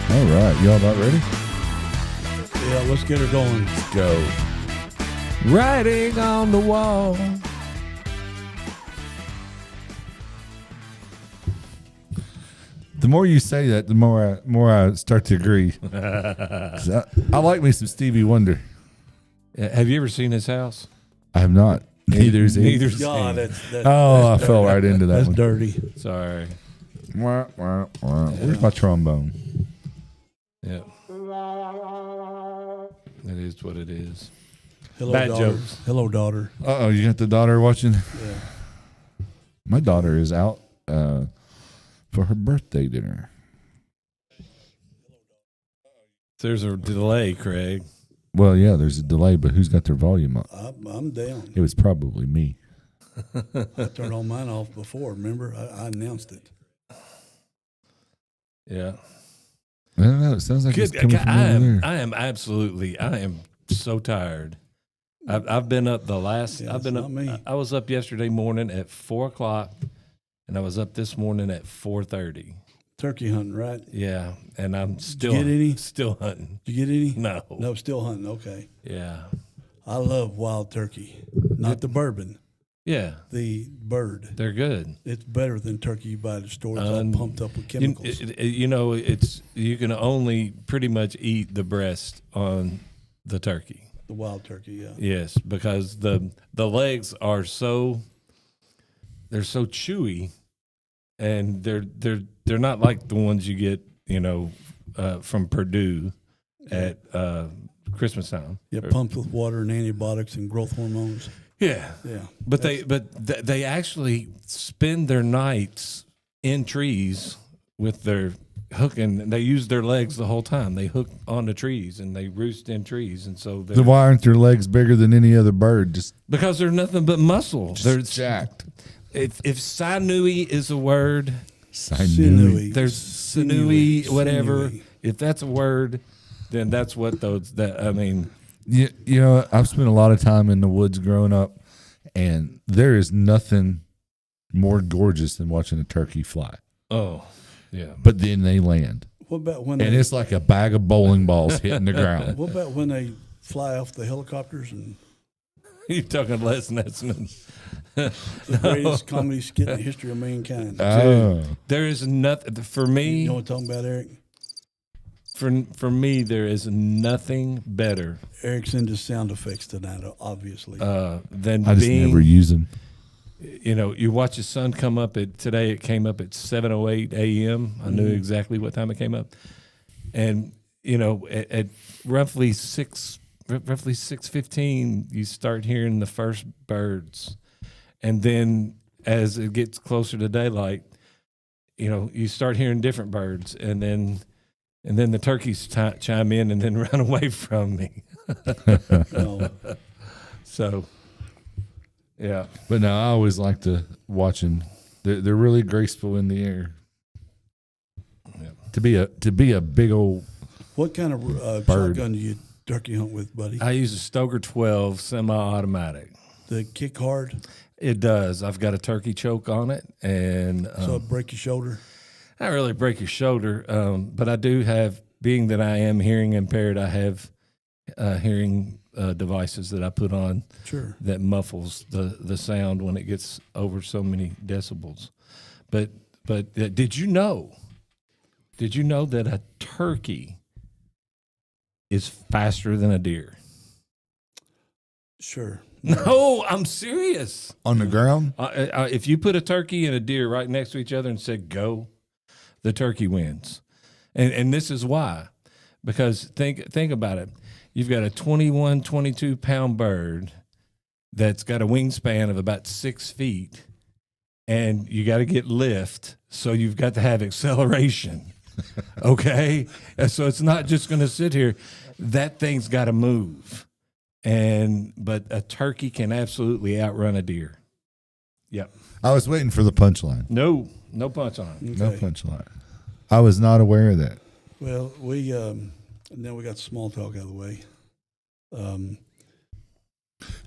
All right, y'all not ready? Yeah, let's get her going. Let's go. Writing on the wall. The more you say that, the more I start to agree. 'Cause I like me some Stevie Wonder. Have you ever seen his house? I have not. Neither's he. Neither's God, he. that's Oh, I fell right into that that's one. dirty. Sorry. Where's my trombone? Yeah. It is what it is. Hello, Bad daughter. jokes. Hello, daughter. Uh-oh, you got the daughter watching? Yeah. My daughter is out for her birthday dinner. There's a delay, Craig. Well, yeah, there's a delay, but who's got their volume up? I'm down. It was probably me. I turned all mine off before. Remember, I announced it. Yeah. I don't know. It sounds like it's coming from over there. I am so tired. I've been up the last. Yeah, I've been it's up. not me. I was up yesterday morning at 4:00, and I was up this morning at 4:30. Turkey hunting, right? Yeah, and I'm still get any? still hunting. Did you get any? No. No, still hunting. Okay. Yeah. I love wild turkey, not the bourbon, Yeah. the bird. They're good. It's better than turkey you buy at the store. It's all pumped up with chemicals. You can only pretty much eat the breast on the turkey. The wild turkey, yeah. Yes, because the legs are they're so chewy, and they're not like the ones you get from Purdue at Christmas time. Yeah, pumped with water and antibiotics and growth hormones. Yeah, Yeah. but they actually spend their nights in trees with their hooking. They use their legs the whole time. They hook on the trees and they roost in trees, and so So why aren't their legs bigger than any other bird? Just because they're nothing but muscle. They're jacked. If sinewy is a word, Sinewy. there's sinewy, whatever. Sinewy. If that's a word, then that's what those. You know, I've spent a lot of time in the woods growing up, and there is nothing more gorgeous than watching a turkey fly. Oh, yeah. But then they land, What about when and it's like a bag of bowling balls hitting the ground. What about when they fly off the helicopters and You're talking Les Nessman. the greatest comedy skit in the history of mankind? Oh, There is nothing for me. You know what I'm talking about, Eric? For me, there is nothing better Eric's into sound effects tonight, obviously. than I just being. never use them. You watch the sun come up today. It came up at 7:08 a.m. I knew exactly what time it came up, and at roughly 6:15, you start hearing the first birds, and then as it gets closer to daylight, you start hearing different birds, and then the turkeys chime in and then run away from me. No. So, yeah. But no, I always like to watch them. They're really graceful in the air. Yeah. To be a big old What kind of Bird. shotgun do you turkey hunt with, buddy? I use a Stoker 12 semi-automatic. The kick hard, It does. I've got a turkey choke on it, and so it break your shoulder. not really break your shoulder, but I do have, being that I am hearing impaired, I have hearing devices that I put on Sure. that muffles the sound when it gets over so many decibels. But did you know that a turkey is faster than a deer? Sure. No, I'm serious. on the ground. If you put a turkey and a deer right next to each other and said go, the turkey wins. And this is why. Because think about it. You've got a 21, 22-pound bird that's got a wingspan of about 6 feet, and you got to get lift, so you've got to have acceleration. Okay? And so it's not just going to sit here. That thing's got to move. But a turkey can absolutely outrun a deer. Yep. I was waiting for the punchline. No punch on it. No punchline. I was not aware of that. Well, we now we got small talk out of the way.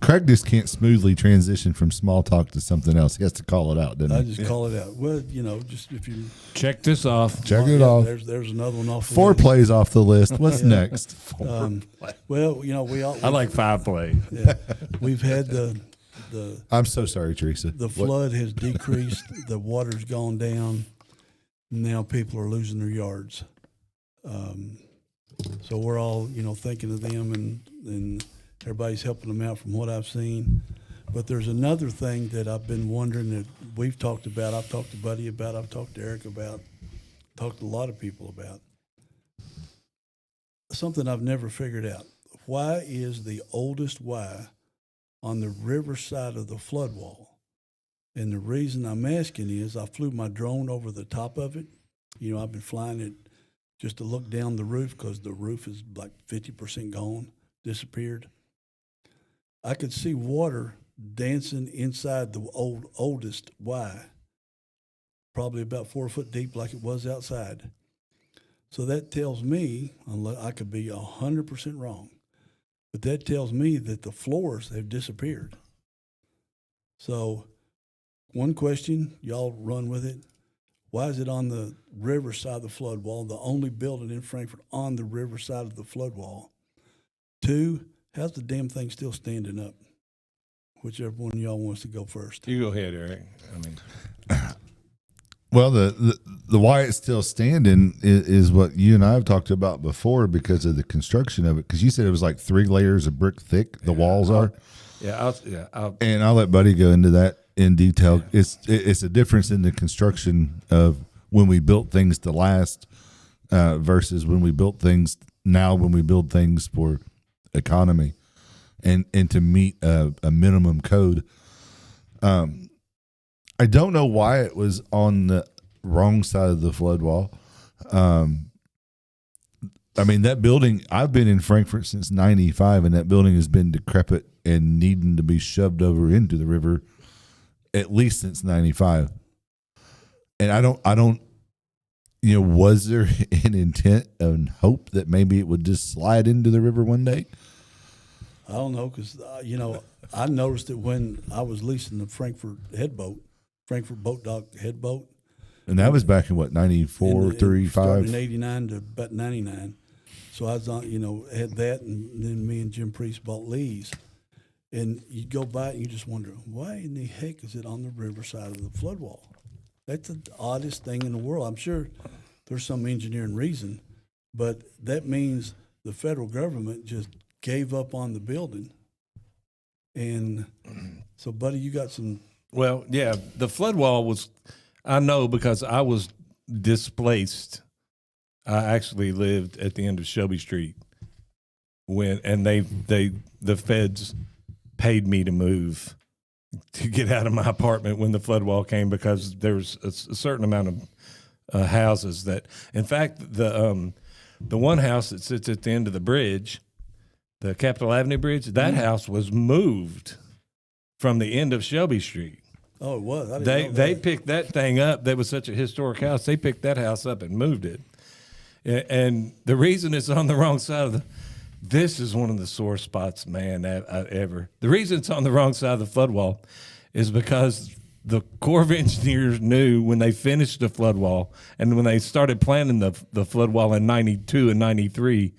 Craig just can't smoothly transition from small talk to something else. He has to call it out, doesn't I he? just call it out. Well, just if you Check this off. Check it off. There's another one off. The 4 list. plays off the list. What's next? Well, we all. I like 5 plays. Yeah, we've had the I'm so sorry, Teresa. the flood has decreased. The water's gone down. Now people are losing their yards. So we're all, thinking of them and everybody's helping them out from what I've seen. But there's another thing that I've been wondering that we've talked about. I've talked to Buddy about. I've talked to Eric about. Talked to a lot of people about. Something I've never figured out. Why is the oldest Y on the river side of the flood wall? And the reason I'm asking is I flew my drone over the top of it. I've been flying it just to look down the roof because the roof is like 50% gone, disappeared. I could see water dancing inside the oldest Y, probably about 4 foot deep like it was outside. So that tells me, unless I could be 100% wrong, but that tells me that the floors have disappeared. So one question, y'all run with it. Why is it on the river side of the flood wall, the only building in Frankfort on the river side of the flood wall? 2, how's the damn thing still standing up? Whichever one of y'all wants to go first. You go ahead, Eric. Well, the why it's still standing is what you and I have talked about before because of the construction of it. Because you said it was like 3 layers of brick thick. The walls are. And I'll let Buddy go into that in detail. Yeah. It's a difference in the construction of when we built things to last versus when we built things now. When we build things for economy and to meet a minimum code. I don't know why it was on the wrong side of the flood wall. That building, I've been in Frankfort since 95, and that building has been decrepit and needing to be shoved over into the river at least since 95. And I don't, was there an intent and hope that maybe it would just slide into the river one day? I don't know, because, I noticed it when I was leasing the Frankfort Boat Dock head boat. And that was back in what, 94, 35? Started in 89 to about 99. So I was on, had that, and then me and Jim Priest bought Lee's. And you go by it and you just wonder, why in the heck is it on the riverside of the flood wall? That's the oddest thing in the world. I'm sure there's some engineering reason, but that means the federal government just gave up on the building. And so, Buddy, you got some... Well, yeah, the flood wall was, I know because I was displaced. I actually lived at the end of Shelby Street and the feds paid me to move to get out of my apartment when the flood wall came because there was a certain amount of houses that, in fact, the one house that sits at the end of the bridge, the Capitol Avenue Bridge, that house was moved from the end of Shelby Street. Oh, it was. I didn't know They that. picked that thing up. That was such a historic house. They picked that house up and moved it. And the reason it's on the wrong side of this is one of the sore spots, man, ever. The reason it's on the wrong side of the flood wall is because the Corps of Engineers knew when they finished the flood wall and when they started planning the flood wall in 92 and 93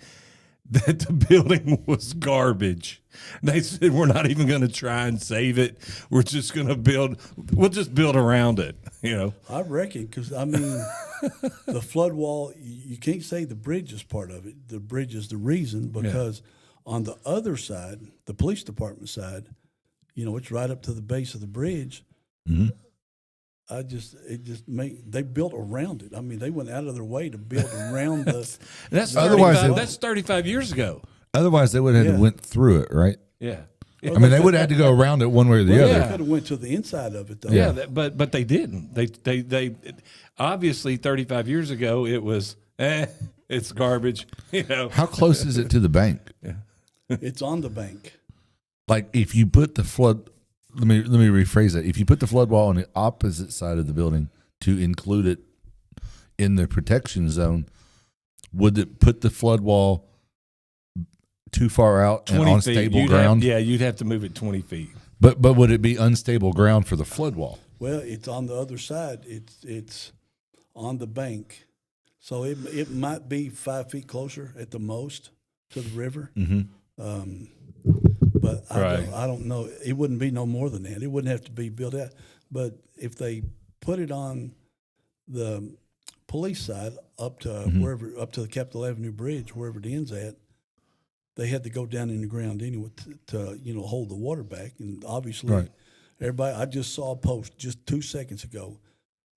that the building was garbage. They said, we're not even going to try and save it. We're just going to we'll just build around it, I reckon, because, the flood wall, you can't say the bridge is part of it. The bridge is the reason because on the other side, the police department side, it's right up to the base of the bridge. Mm-hmm. they built around it. I mean, they went out of their way to build around that's Otherwise 35, that's 35 years ago. Otherwise, they would have went through it, right? Yeah. I mean, they would have had to go around it one way or the other. They could have went to the inside of it, though. Yeah, but they didn't. They obviously 35 years ago it was it's garbage. You know, How close is it to the bank? It's on the bank. Like if you put the flood, let me rephrase that. If you put the flood wall on the opposite side of the building to include it in the protection zone, would it put the flood wall too far out and 20 on feet. stable ground? You'd have to move it 20 feet. But would it be unstable ground for the flood wall? Well, it's on the other side. It's on the bank, so it might be 5 feet closer at the most to the river. Mm-hmm. But I don't know. It wouldn't be no more than that. It wouldn't have to be built out. But if they put it on the police side up to wherever, up to the Capitol Avenue Bridge, wherever it ends at, they had to go down in the ground anyway to hold the water back. And obviously, everybody. I just saw a post just 2 seconds ago.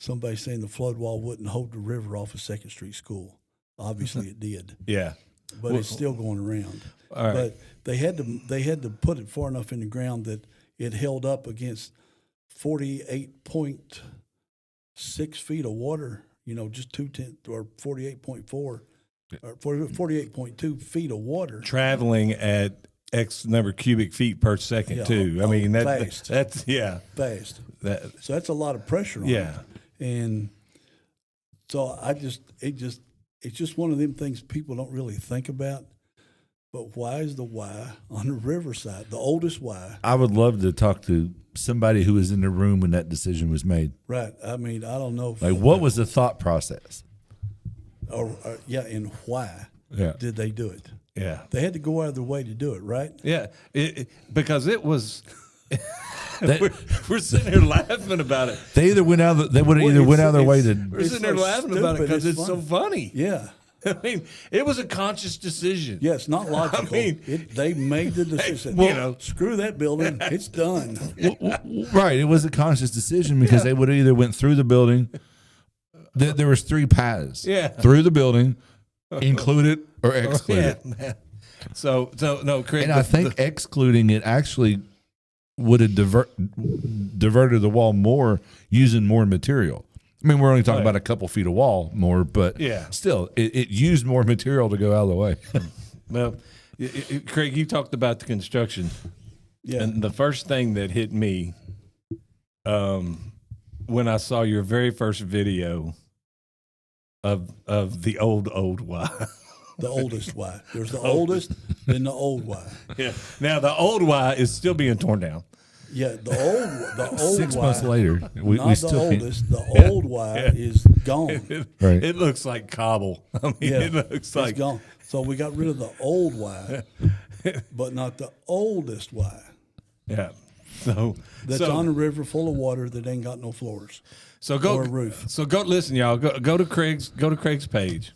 Somebody saying the flood wall wouldn't hold the river off of 2nd Street School. Obviously, it did. Yeah, but it's still going around. All right. But they had to put it far enough in the ground that it held up against 48.6 feet of water. Just 2/10 or 48.4 or 48.2 feet of water traveling at X number of cubic feet per second too. I mean fast. That's fast. So that's a lot of pressure on it. And so it's just one of them things people don't really think about. But why is the Y on the riverside, the oldest Y? I would love to talk to somebody who was in the room when that decision was made. Right. I mean, I don't know. What was the thought process? And why did they do it? Yeah. They had to go out of their way to do it, right? Yeah. Because it was. We're sitting here laughing about it. They either went out. They would have either went out of their way to. We're sitting there laughing about it because it's so funny. Yeah. I mean, it was a conscious decision. Yeah, it's not logical. I mean, they made the decision. Screw that building. It's done. Right. It was a conscious decision because they would have either went through the building. There was 3 paths. Yeah. Through the building, include it or exclude it. Man. So no, Craig. And I think excluding it actually would have diverted the wall more using more material. I mean, we're only talking about a couple feet of wall more, but still, it used more material to go out of the way. Well, Craig, you talked about the construction. Yeah. And the first thing that hit me when I saw your very first video of the old Y. The oldest Y. There's the oldest, then the old Y. Yeah. Now, the old Y is still being torn down. Yeah, the old 6 Y, months later, we still the can't. oldest. The old Y is gone. It looks like cobble. I mean, it looks it's like gone. So we got rid of the old Y, but not the oldest Y. Yeah. So that's on a river full of water that ain't got no floors. So go or a roof. So go listen, y'all. Go to Craig's page,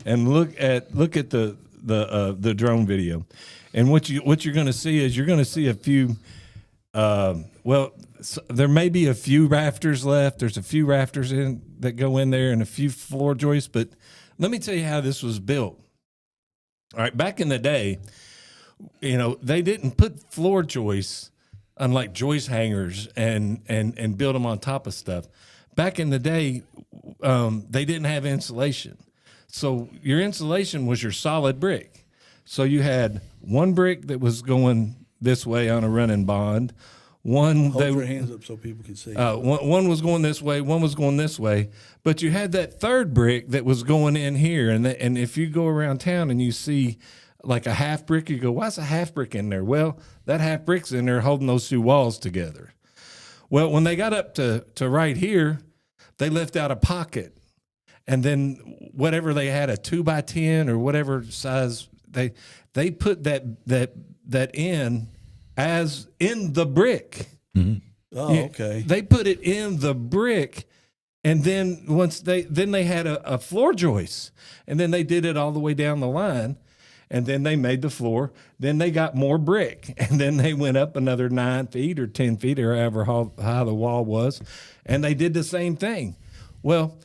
and look at the drone video, and what you're going to see is you're going to see a few. There may be a few rafters left. There's a few rafters that go in there and a few floor joists. But let me tell you how this was built. All right, back in the day, they didn't put floor joists on like joist hangers and build them on top of stuff. Back in the day, they didn't have insulation. So your insulation was your solid brick. So you had one brick that was going this way on a running bond. Hold your hands up so people can see. One was going this way, one was going this way. But you had that third brick that was going in here. And if you go around town and you see like a half brick, you go, why's a half brick in there? Well, that half brick's in there holding those 2 walls together. Well, when they got up to right here, they left out a pocket. And then whatever they had, a 2x10 or whatever size, they put that in as in the brick. Mm-hmm. Oh, okay. They put it in the brick, and then once they had a floor joist, and then they did it all the way down the line, and then they made the floor. Then they got more brick, and then they went up another 9 feet or 10 feet or however high the wall was, and they did the same thing. Well,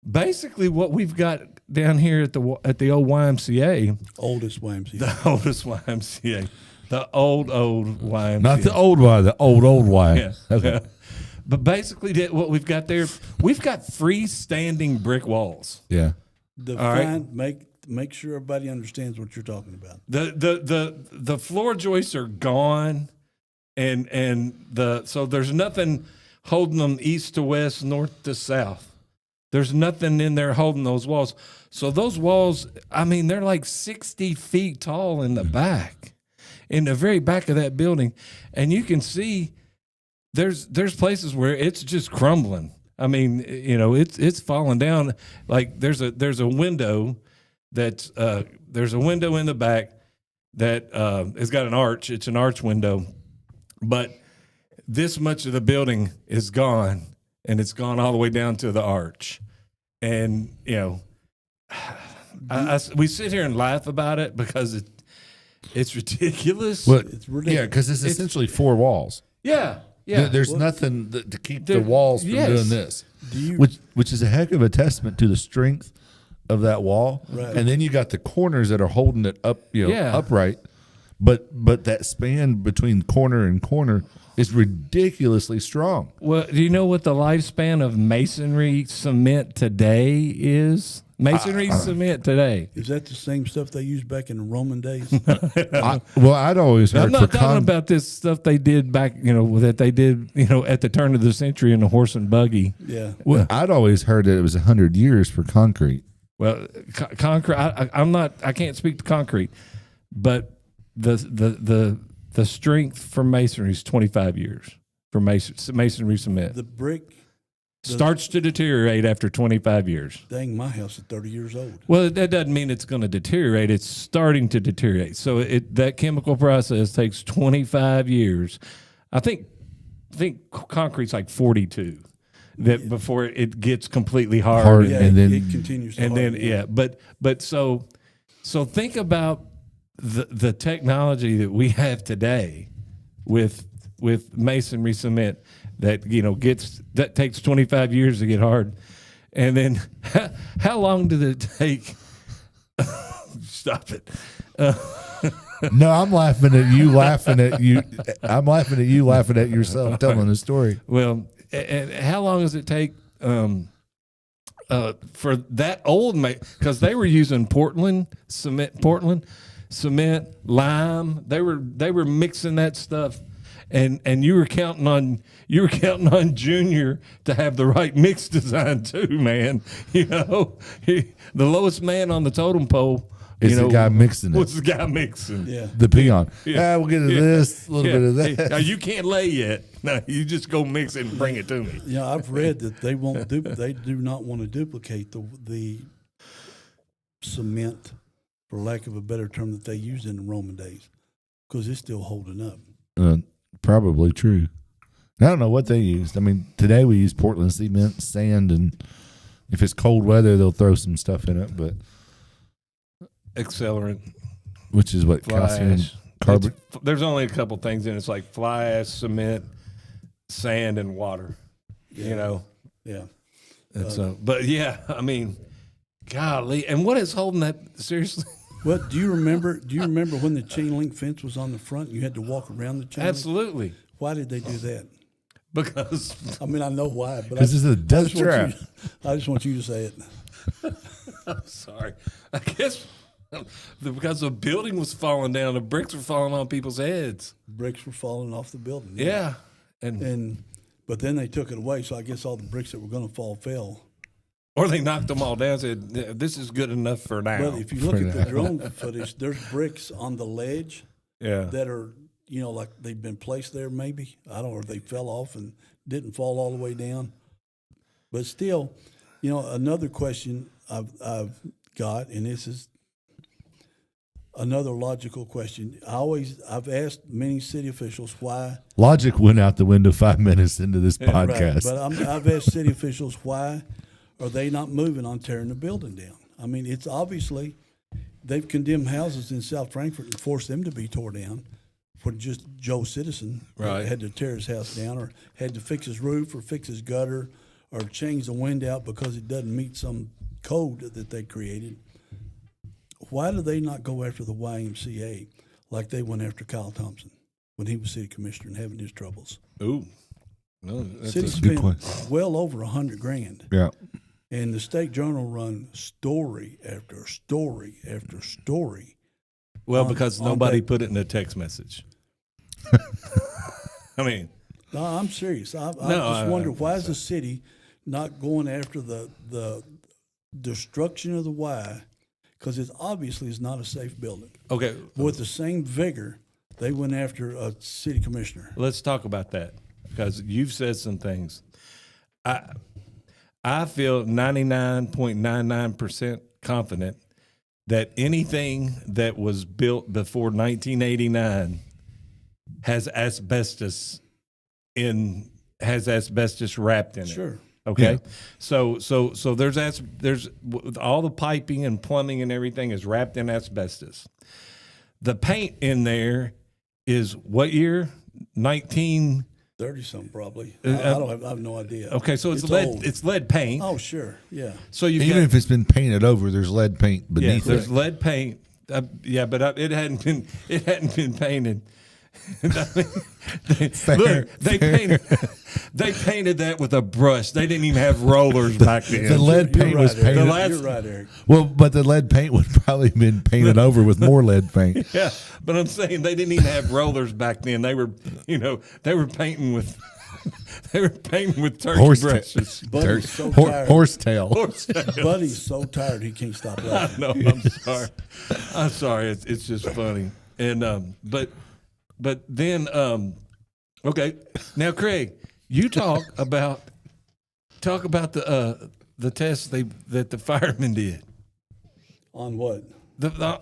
basically, what we've got down here at the old YMCA, Oldest YMCA. the oldest YMCA, the old YMCA, Not the old Y, the old Y. Yeah. Okay. But basically, what we've got there, we've got freestanding brick walls. Yeah. Define, make sure everybody understands what you're talking about. The floor joists are gone, and so there's nothing holding them east to west, north to south. There's nothing in there holding those walls. So those walls, I mean, they're like 60 feet tall in the back, in the very back of that building, and you can see. There's places where it's just crumbling. I mean, it's falling down. Like there's a window that's there's a window in the back that has got an arch. It's an arch window, but this much of the building is gone, and it's gone all the way down to the arch. And we sit here and laugh about it because it's ridiculous. Well, It's ridiculous. yeah, because it's essentially 4 walls. Yeah. Yeah. There's nothing to keep the There- walls from yes. doing this, Do you, which is a heck of a testament to the strength of that wall. Right. And then you got the corners that are holding it up, Yeah. upright. But that span between corner and corner is ridiculously strong. Well, do you know what the lifespan of masonry cement today is? Masonry cement today. is that the same stuff they used back in the Roman days? I'd always heard I'm not talking about this stuff they did back, that they did, at the turn of the century in the horse and buggy. Yeah. Well, I'd always heard that it was 100 years for concrete. Well, concrete. I can't speak to concrete, but the strength for masonry is 25 years for masonry cement. The brick, Starts to deteriorate after 25 years. dang, my house is 30 years old. Well, that doesn't mean it's going to deteriorate. It's starting to deteriorate. So that chemical process takes 25 years. I think concrete's like 42 before it gets completely hard. Yeah, and then it continues to harden. But so think about the technology that we have today with masonry cement that takes 25 years to get hard. And then how long did it take? Stop it. No, I'm laughing at you laughing at you. I'm laughing at you laughing at yourself telling the story. Well, and how long does it take for that old because they were using Portland cement, lime. They were mixing that stuff, and you were counting on Junior to have the right mix design too, man. The lowest man on the totem pole. It's the guy mixing it. What's the guy mixing? Yeah. The peon. Yeah. We'll get to this, a little bit of that. Now, you can't lay yet. No, you just go mix it and bring it to me. Yeah, I've read that they do not want to duplicate the cement, for lack of a better term, that they used in the Roman days, because it's still holding up. Probably true. I don't know what they used. I mean, today we use Portland cement, sand, and if it's cold weather, they'll throw some stuff in it. But Accelerant, which is what calcium carbon. There's only a couple things in it. It's like fly ash, cement, sand, and water. Yeah. But yeah, I mean, golly, and what is holding that seriously? Well, do you remember when the chain link fence was on the front? You had to walk around the chain link? Absolutely, Why did they do that? because I mean, I know why, but This is a death trap. I just want you to say it. I'm sorry. I guess because the building was falling down, the bricks were falling on people's heads. Bricks were falling off the building. Yeah, and But then they took it away, so I guess all the bricks that were going to fall fell. or they knocked them all down. And said, "This is good enough for now." But if you look at the drone footage, there's bricks on the ledge Yeah, that are, like they've been placed there maybe. I don't know, or they fell off and didn't fall all the way down. But still, another question I've got, and this is another logical question. I've asked many city officials why. Logic went out the window 5 minutes into this Right, podcast. but I've asked city officials why are they not moving on tearing the building down. I mean, it's obviously they've condemned houses in South Frankfort and forced them to be tore down. For just Joe Citizen Right. had to tear his house down, or had to fix his roof, or fix his gutter, or change the wind out because it doesn't meet some code that they created. Why do they not go after the YMCA like they went after Kyle Thompson when he was city commissioner and having his troubles? Ooh, no, that's City good spent point. well over $100,000. Yeah. And the State Journal run story after story after story. well on- because on nobody that- put it in a text message. I mean, No, I'm serious. I No, just wonder I why is the city not going after the destruction of the Y? Because it obviously is not a safe building. okay, With the same vigor, they went after a city commissioner. let's talk about that because you've said some things. I feel 99.99% confident that anything that was built before 1989 has asbestos wrapped in it. Sure. Okay. Yeah. So there's all the piping and plumbing and everything is wrapped in asbestos. The paint in there is what year? 19. 30-something probably. Uh, I have no idea. Okay, so it's lead. old. It's lead paint. Oh, sure. Yeah. So you've Even got, if it's been painted over, there's lead paint beneath there's it. lead paint. Yeah, but it hadn't been painted. Look, they painted that with a brush. They didn't even have rollers back then. The lead You're paint right, was Eric. painted. You're right, Eric. Well, but the lead paint would probably have been painted over with more lead paint. Yeah, but I'm saying they didn't even have rollers back then. They were painting with turkey Horse brushes. Buddy's so tired. Horsetail. Buddy's so tired he can't stop laughing. No, I'm sorry. I'm sorry. It's just funny. And but then okay. Now, Craig, you talk about the tests that the firemen did. On what?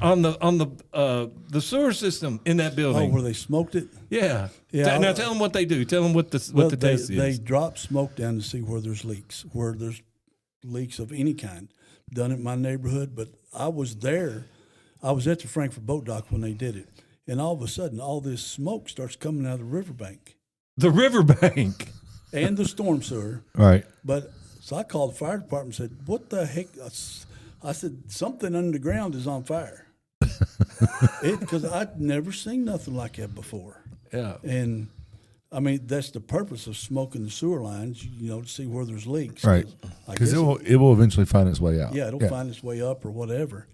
On the sewer system in that Oh, building. where they smoked it? Yeah. Yeah, Now tell them what they do. Tell them what the Well, test they is. drop smoke down to see where there's leaks of any kind. Done it in my neighborhood, but I was there. I was at the Frankfurt Boat Dock when they did it, and all of a sudden, all this smoke starts coming out of the riverbank The riverbank. and the storm sewer. Right. But so I called the fire department and said, "What the heck?" I said, "Something underground is on fire." Because I'd never seen nothing like that before. Yeah. And I mean, that's the purpose of smoking the sewer lines, to see where there's leaks. Right. I Because guess it will eventually find its way out. yeah, it'll find its way up or whatever.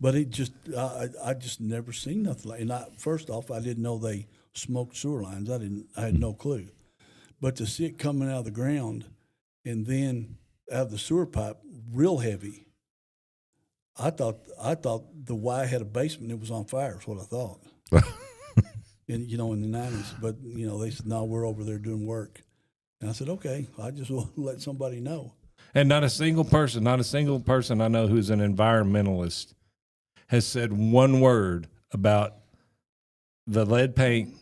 But it just, I just never seen nothing like. And first off, I didn't know they smoked sewer lines. I had no clue. But to see it coming out of the ground, and then out of the sewer pipe, real heavy. I thought the Y had a basement. It was on fire. Is what I thought. In the 90s, but they said no, we're over there doing work, and I said okay. I just want to let somebody know. And not a single person I know who's an environmentalist has said one word about the lead paint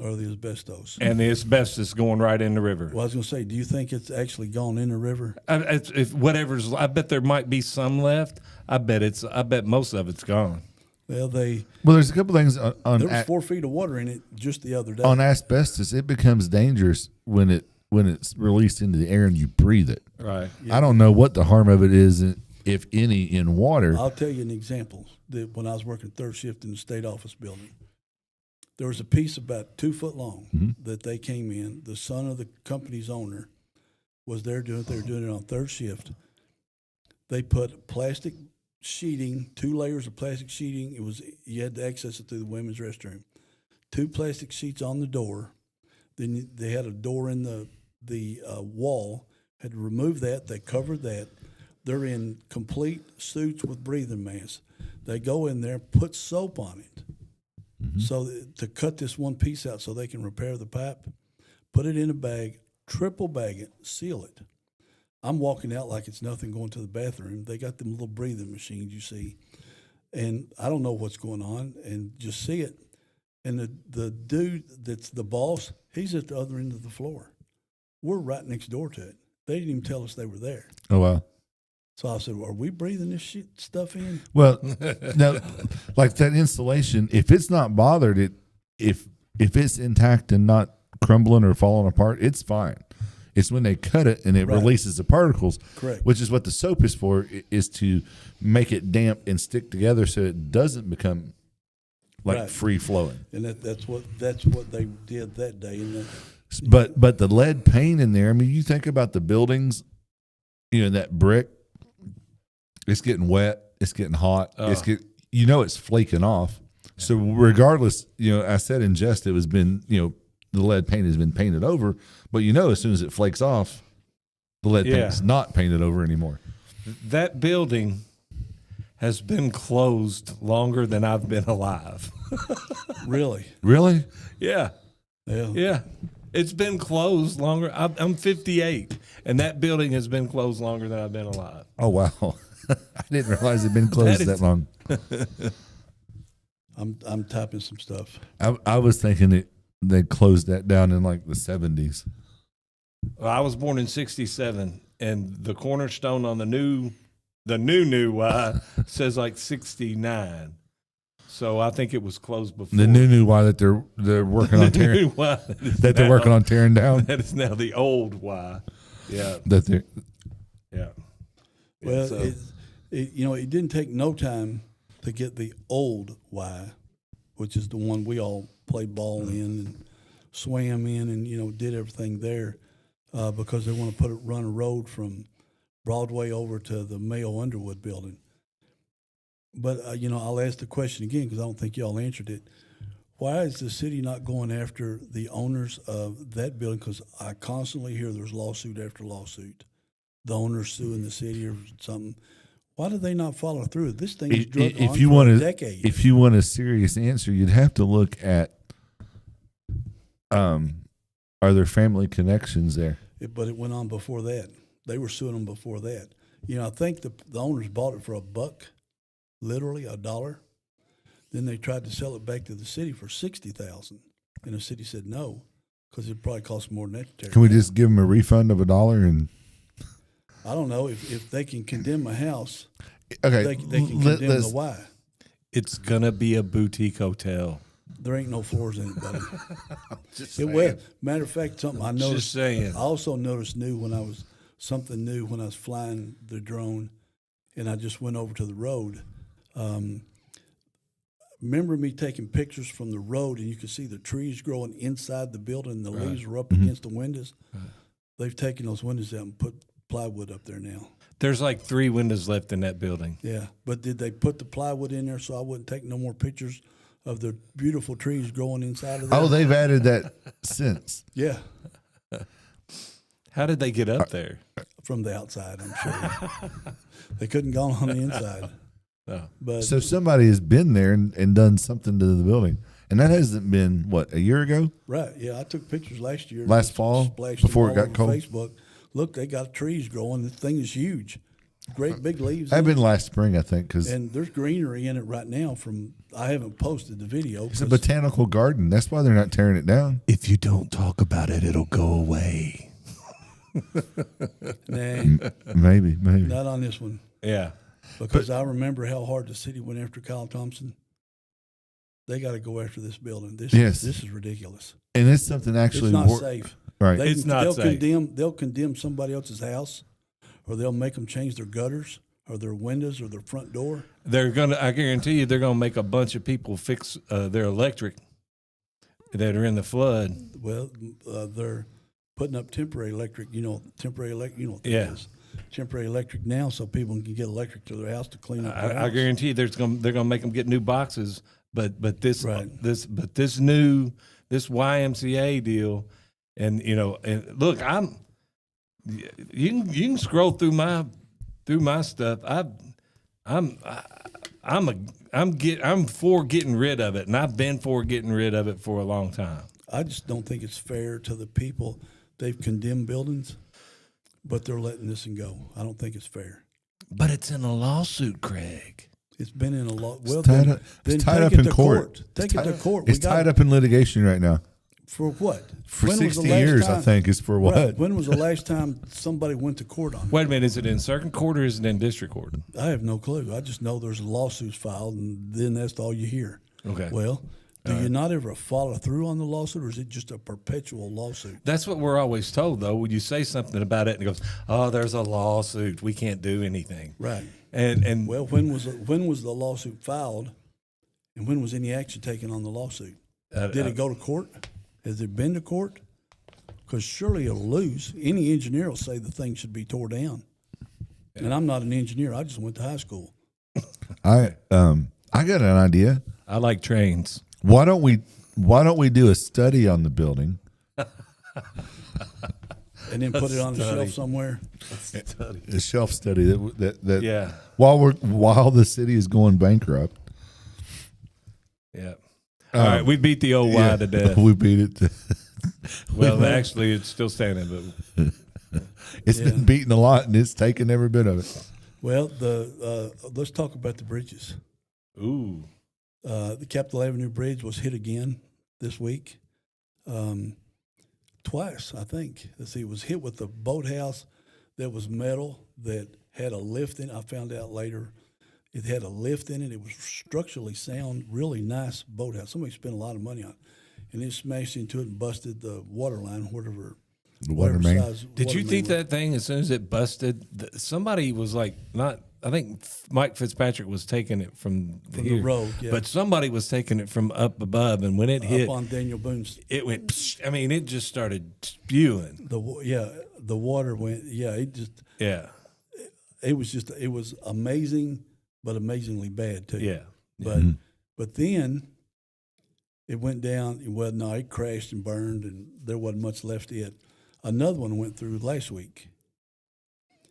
Or the asbestos. and the asbestos going right in the river. Well, I was going to say, do you think it's actually gone in the river? I bet there might be some left. I bet most of it's gone. Well, Well, there's a couple things there on was 4 feet of water in it just the other day. on asbestos. It becomes dangerous when it's released into the air and you breathe it. Right. I don't know what the harm of it is, if any, in water. I'll tell you an example. That when I was working third shift in the state office building, there was a piece about 2 foot long that they came in. The son of the company's owner was there doing it. They were doing it on third shift. They put plastic sheeting, 2 layers of plastic sheeting. You had to access it through the women's restroom. 2 plastic sheets on the door. Then they had a door in the wall. Had to remove that. They covered that. They're in complete suits with breathing masks. They go in there, put soap on it, so to cut this one piece out so they can repair the pipe. Put it in a bag, triple bag it, seal it. I'm walking out like it's nothing, going to the bathroom. They got them little breathing machines, you see, and I don't know what's going on, and just see it. And the dude that's the boss, he's at the other end of the floor. We're right next door to it. They didn't even tell us they were there. Oh wow. So I said, "Are we breathing this stuff in?" Well, no, like that insulation, if it's not bothered, if it's intact and not crumbling or falling apart, it's fine. It's when they cut it and it Right. releases the particles, Correct. which is what the soap is for, is to make it damp and stick together so it doesn't become like Right. free flowing. And that's what they did that day. And But the lead paint in there, I mean, you think about the buildings, that brick, it's getting wet, it's getting hot, it's flaking off. So regardless, I said in jest, it was been, the lead paint has been painted over, but as soon as it flakes off, the lead paint's not painted over anymore. That building has been closed longer than I've been alive. really, Really? Yeah. yeah, Yeah. It's been closed longer. I'm 58, and that building has been closed longer than I've been alive. Oh, wow. I didn't realize it'd been closed that long. I'm typing some stuff. I was thinking they closed that down in like the 70s. Well, I was born in '67, and the cornerstone on the new Y says like 69. So I think it was closed before. The new Y that they're working on tearing they're working on tearing down. That is now the old Y. Yeah. That they Yeah. Well, So- it didn't take no time to get the old Y, which is the one we all played ball in and swam in and, did everything there because they want to run a road from Broadway over to the Mayo Underwood building. But, I'll ask the question again because I don't think y'all answered it. Why is the city not going after the owners of that building? Because I constantly hear there's lawsuit after lawsuit. The owners suing the city or something. Why do they not follow through? This thing is drug on for a decade. If you want a serious answer, you'd have to look at are there family connections there? But it went on before that. They were suing them before that. I think the owners bought it for $1, literally $1. Then they tried to sell it back to the city for $60,000, and the city said no because it probably cost more than that to tear Can we it down. just give them a refund of $1 and? I don't know if they can condemn a house. Okay, They can condemn the Y. It's going to be a boutique hotel. There ain't no floors in it, buddy. Just It will. Matter of fact, something I noticed. Just saying. I also noticed something new when I was flying the drone, and I just went over to the road. Remember me taking pictures from the road, and you could see the trees growing inside the building. The leaves were up against the windows. They've taken those windows out and put plywood up there now. There's like 3 windows left in that building. Yeah, but did they put the plywood in there so I wouldn't take no more pictures of the beautiful trees growing inside of there? Oh, they've added that since. Yeah, How did they get up there? from the outside, I'm sure. They couldn't go on the inside. No. But So somebody has been there and done something to the building, and that hasn't been a year ago? right, yeah, I took pictures last year. Last fall, splashed them before it all got over cold? Facebook. Look, they got trees growing. This thing is huge, great big leaves. I've in been it. last spring, I think, because And there's greenery in it right now. I haven't posted the video. it's a 'cause- botanical garden. That's why they're not tearing it down. If you don't talk about it, it'll go away. Nah, Maybe. not on this one. Yeah. Because I remember how hard the city went after Kyle Thompson. They got to go after this building. This is ridiculous. And it's something actually It's not safe. right. It's not they'll safe. They'll condemn somebody else's house, or they'll make them change their gutters, or their windows, or their front door. I guarantee you, they're gonna make a bunch of people fix their electric that are in the flood. Well, they're putting up temporary electric. Temporary electric. What that Yeah. is. Temporary electric now, so people can get electric to their house to clean up. Their I house. guarantee you, they're gonna make them get new boxes. But this Right. this YMCA deal, and look, you can scroll through my stuff. I'm for getting rid of it, and I've been for getting rid of it for a long time. I just don't think it's fair to the people. They've condemned buildings, but they're letting this one go. I don't think it's fair. But it's in a lawsuit, Craig. It's been in a lot. Well, tied then, up- then it's tied take up it in to court. Take it to court. It's tied up in litigation right now. For what? For 60 years, I think, is for what? Right. When was the last time somebody went to court on it? Wait a minute, is it in circuit court or is it in district court? I have no clue. I just know there's lawsuits filed, and then that's all you hear. Okay. Well, do you not ever follow through on the lawsuit, or is it just a perpetual lawsuit? That's what we're always told, though. When you say something about it and it goes, "Oh, there's a lawsuit. We can't do anything." Right. And Well, when was the lawsuit filed, and when was any action taken on the lawsuit? Did it go to court? Has it been to court? Because surely it'll lose. Any engineer will say the thing should be tore down. And I'm not an engineer. I just went to high school. I got an idea. I like trains. Why don't we do a study on the building? And then put it on a shelf somewhere. A shelf study that Yeah. while the city is going bankrupt. Yeah. All right, we beat the old Y to death. We beat it. Well, actually, it's still standing, but It's been beaten a lot, and it's taken every bit of it. Well, let's talk about the bridges. ooh, The Capitol Avenue Bridge was hit again this week, twice, I think. Let's see, it was hit with a boathouse that was metal that had a lift in it. I found out later it had a lift in it. It was structurally sound, really nice boathouse. Somebody spent a lot of money on it. And it smashed into it and busted the water line, whatever. The water main. did you think that thing, as soon as it busted, somebody was like, not, I think Mike Fitzpatrick was taking it from the road, yeah. But somebody was taking it from up above, and when it hit, up on Daniel Boone's, it went, psh, I mean, it just started spewing. the water went, it was amazing, but amazingly bad too. Yeah. But then it went down. Well, no, it crashed and burned, and there wasn't much left of it. Another one went through last week.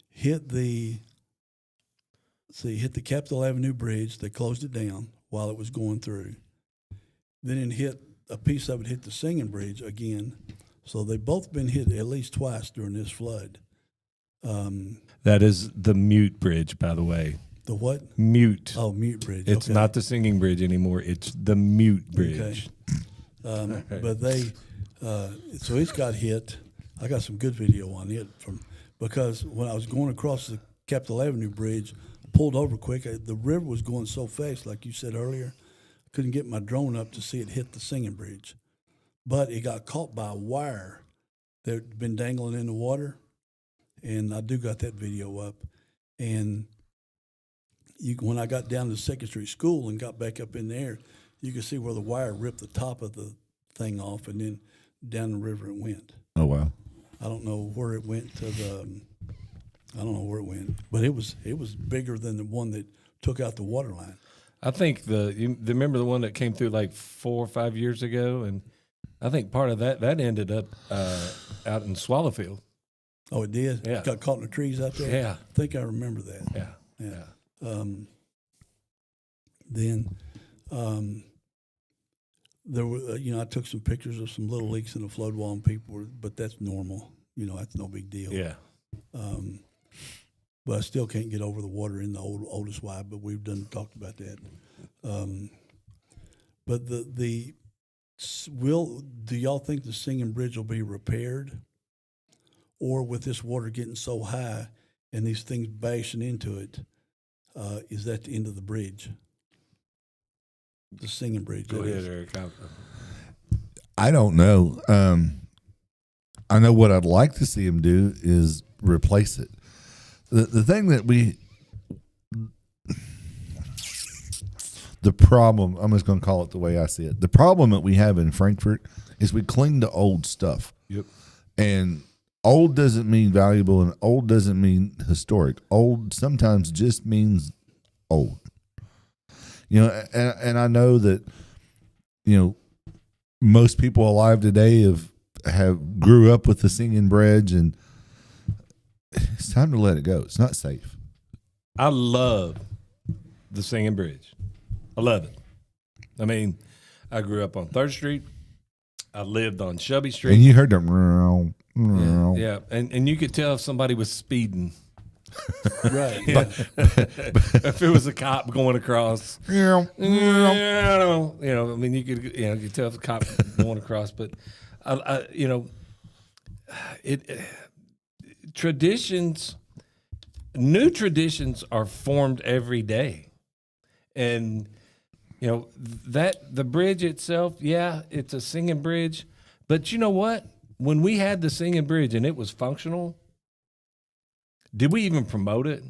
Hit the Capitol Avenue Bridge. They closed it down while it was going through. Then it hit a piece of it hit the Singing Bridge again. So they've both been hit at least twice during this flood. That is the Mute Bridge, by the way. The what? Mute. Oh, Mute Bridge. It's okay. not the Singing Bridge anymore. It's the Mute Bridge. Okay. But so it's got hit. I got some good video on it because when I was going across the Capitol Avenue Bridge, pulled over quick. The river was going so fast, like you said earlier, I couldn't get my drone up to see it hit the Singing Bridge. But it got caught by a wire that had been dangling in the water, and I do got that video up. And when I got down to Second Street School and got back up in the air, you could see where the wire ripped the top of the thing off, and then down the river it went. Oh, wow. I don't know where it went but it was bigger than the one that took out the water line. I think you remember the one that came through like 4 or 5 years ago, and I think part of that ended up out in Swallowfield. Oh, it did? Yeah. It got caught in the trees out there? Yeah. I think I remember that. Yeah. Then there were, I took some pictures of some little leaks in the flood wall, and people were, but that's normal. That's no big deal. Yeah. But I still can't get over the water in the Otis Y, but we've talked about that. But do y'all think the Singing Bridge will be repaired? Or with this water getting so high and these things bashing into it, is that the end of the bridge? The Singing Bridge. Go ahead, Eric. I don't know. I know what I'd like to see him do is replace it. The thing that the problem, I'm just going to call it the way I see it. The problem that we have in Frankfort is we cling to old stuff. Yep. And old doesn't mean valuable, and old doesn't mean historic. Old sometimes just means old. And I know that, most people alive today have grew up with the Singing Bridge, and it's time to let it go. It's not safe. I love the Singing Bridge. I love it. I mean, I grew up on 3rd Street. I lived on Shelby Street. And you heard them. Yeah. And you could tell if somebody was speeding Right. If it was a cop going across, I mean, you could tell if a cop going across, but traditions, new traditions are formed every day, and that the bridge itself, it's a singing bridge, but you know what? When we had the singing bridge and it was functional, did we even promote it?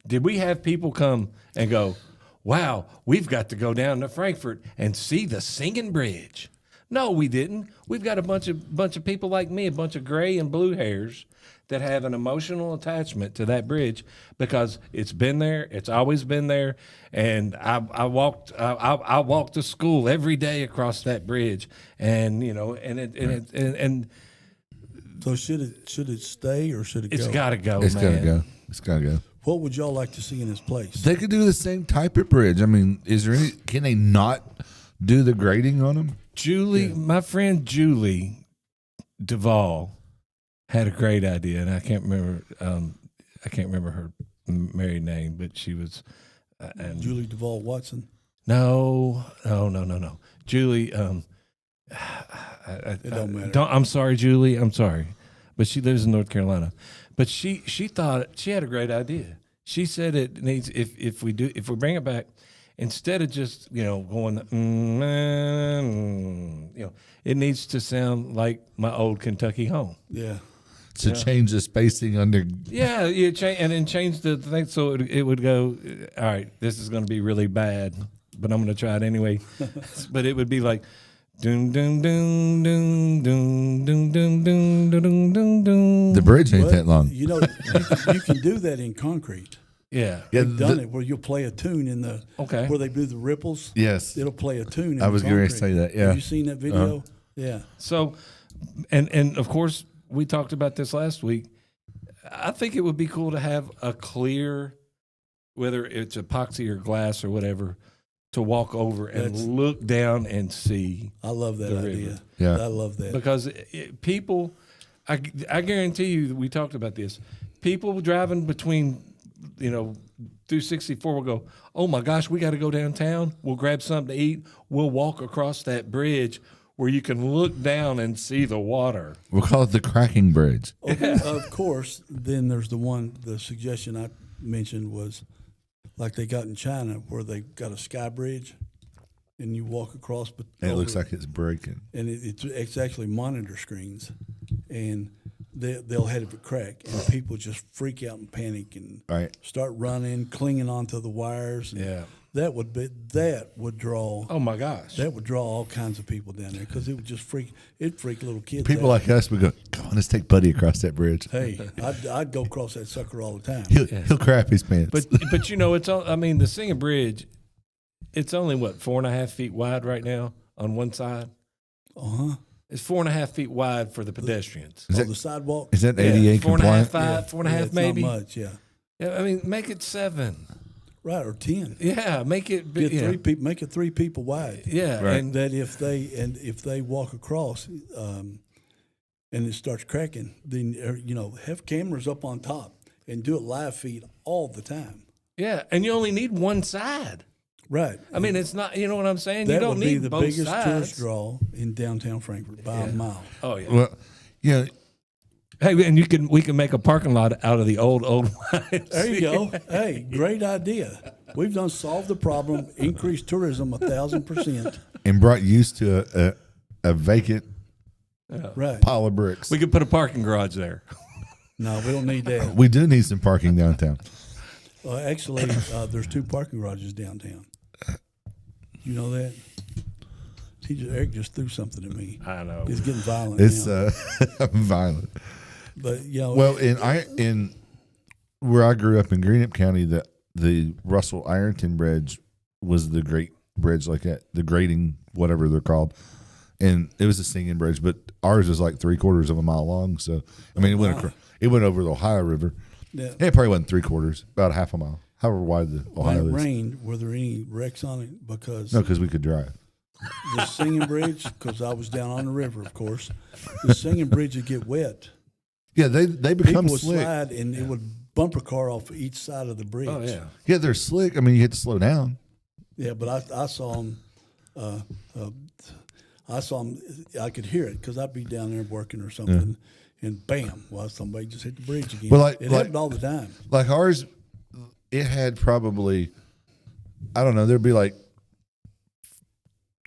Did we have people come and go, wow, we've got to go down to Frankfort and see the singing bridge? No, we didn't. We've got a bunch of people like me, a bunch of gray and blue hairs that have an emotional attachment to that bridge because it's been there, it's always been there, and I walked to school every day across that bridge, and So should it stay or should it go? It's got to go. It's man. gotta go. It's gotta go. What would y'all like to see in its place? They could do the same type of bridge. I mean, can they not do the grading on them? My friend Julie Duvall had a great idea, and I can't remember her married name, but she was Julie Duvall Watson. No. Julie. It don't matter. I'm sorry, Julie. I'm sorry, but she lives in North Carolina. But she thought she had a great idea. She said it needs if we bring it back, instead of just going, it needs to sound like my old Kentucky home. Yeah. To change the spacing under. Yeah, and then change the thing so it would go. All right, this is going to be really bad, but I'm going to try it anyway. But it would be like. Doom, doom, doom, doom, doom, doom, doom, doom, doom, doom, doom. The bridge ain't that long. You can do that in concrete. Yeah. They've done it where you'll play a tune in the where they do the ripples. Yes. It'll play a tune. I was going to say that. Yeah. Have you seen that video? Yeah. So, and of course we talked about this last week. I think it would be cool to have a clear, whether it's epoxy or glass or whatever, to walk over and look down and see. I love that idea. Yeah. I love that. Because people, I guarantee you, we talked about this, people driving between, through 64 will go, oh my gosh, we got to go downtown. We'll grab something to eat. We'll walk across that bridge where you can look down and see the water. We'll call it the cracking bridge. Of course, then there's the suggestion I mentioned was, like they got in China, where they got a sky bridge, and you walk across. But and it looks like it's breaking. And it's actually monitor screens, and they'll have it crack, and people just freak out and panic and start running, clinging onto the wires. And that would draw. Oh my gosh! That would draw all kinds of people down there because it would just freak little kids. People out. like us would go, come on, let's take Buddy across that bridge. Hey, I'd go across that sucker all the time. He'll crap his pants. But it's all, I mean, the singing bridge, it's only 4.5 feet wide right now on one side. It's 4.5 feet wide for the pedestrians. The sidewalk. Is that ADA compliant? 4.5 maybe. Not much, yeah. I mean, make it 7. Right, or 10. Yeah, make it big. Get 3 people. Make it 3 people wide. Yeah, right. And that if they walk across, and it starts cracking, then have cameras up on top and do it live feed all the time. Yeah, and you only need one side. Right. I mean, it's not. You know what I'm saying? That you don't would need be the both biggest sides. tourist draw in downtown Frankfort by a mile. Oh yeah. Well, yeah. Hey, and we can make a parking lot out of the old YMCA. There you go. Hey, great idea. We've done solved the problem, increased tourism 1,000%. And brought use to a vacant Right. pile of bricks. We could put a parking garage there. No, we don't need that. We do need some parking downtown. Actually, there's 2 parking garages downtown. You know that? Eric just threw something at me. I know. It's getting violent. It's now. violent. But Well, in where I grew up in Greenup County, the Russell Ironton Bridge was the great bridge like that, the grading, whatever they're called, and it was a singing bridge, but ours is like 3/4 of a mile long. So I mean, it went over the Ohio River. Yeah. It probably wasn't 3/4, about half a mile, however wide the Ohio when it is. rained, were there any wrecks on it? Because No, because we could drive. the singing bridge, because I was down on the river, of course, the singing bridge would get wet. Yeah, they become People would slick. slide, and it would bumper car off each side of the bridge. Oh yeah. Yeah, they're slick. I mean, you had to slow down. Yeah, but I saw them. I saw them. I could hear it because I'd be down there working or something, and bam! Well, somebody just hit the bridge again. Well, it happened all the time. Like ours, it had probably, I don't know, there'd be like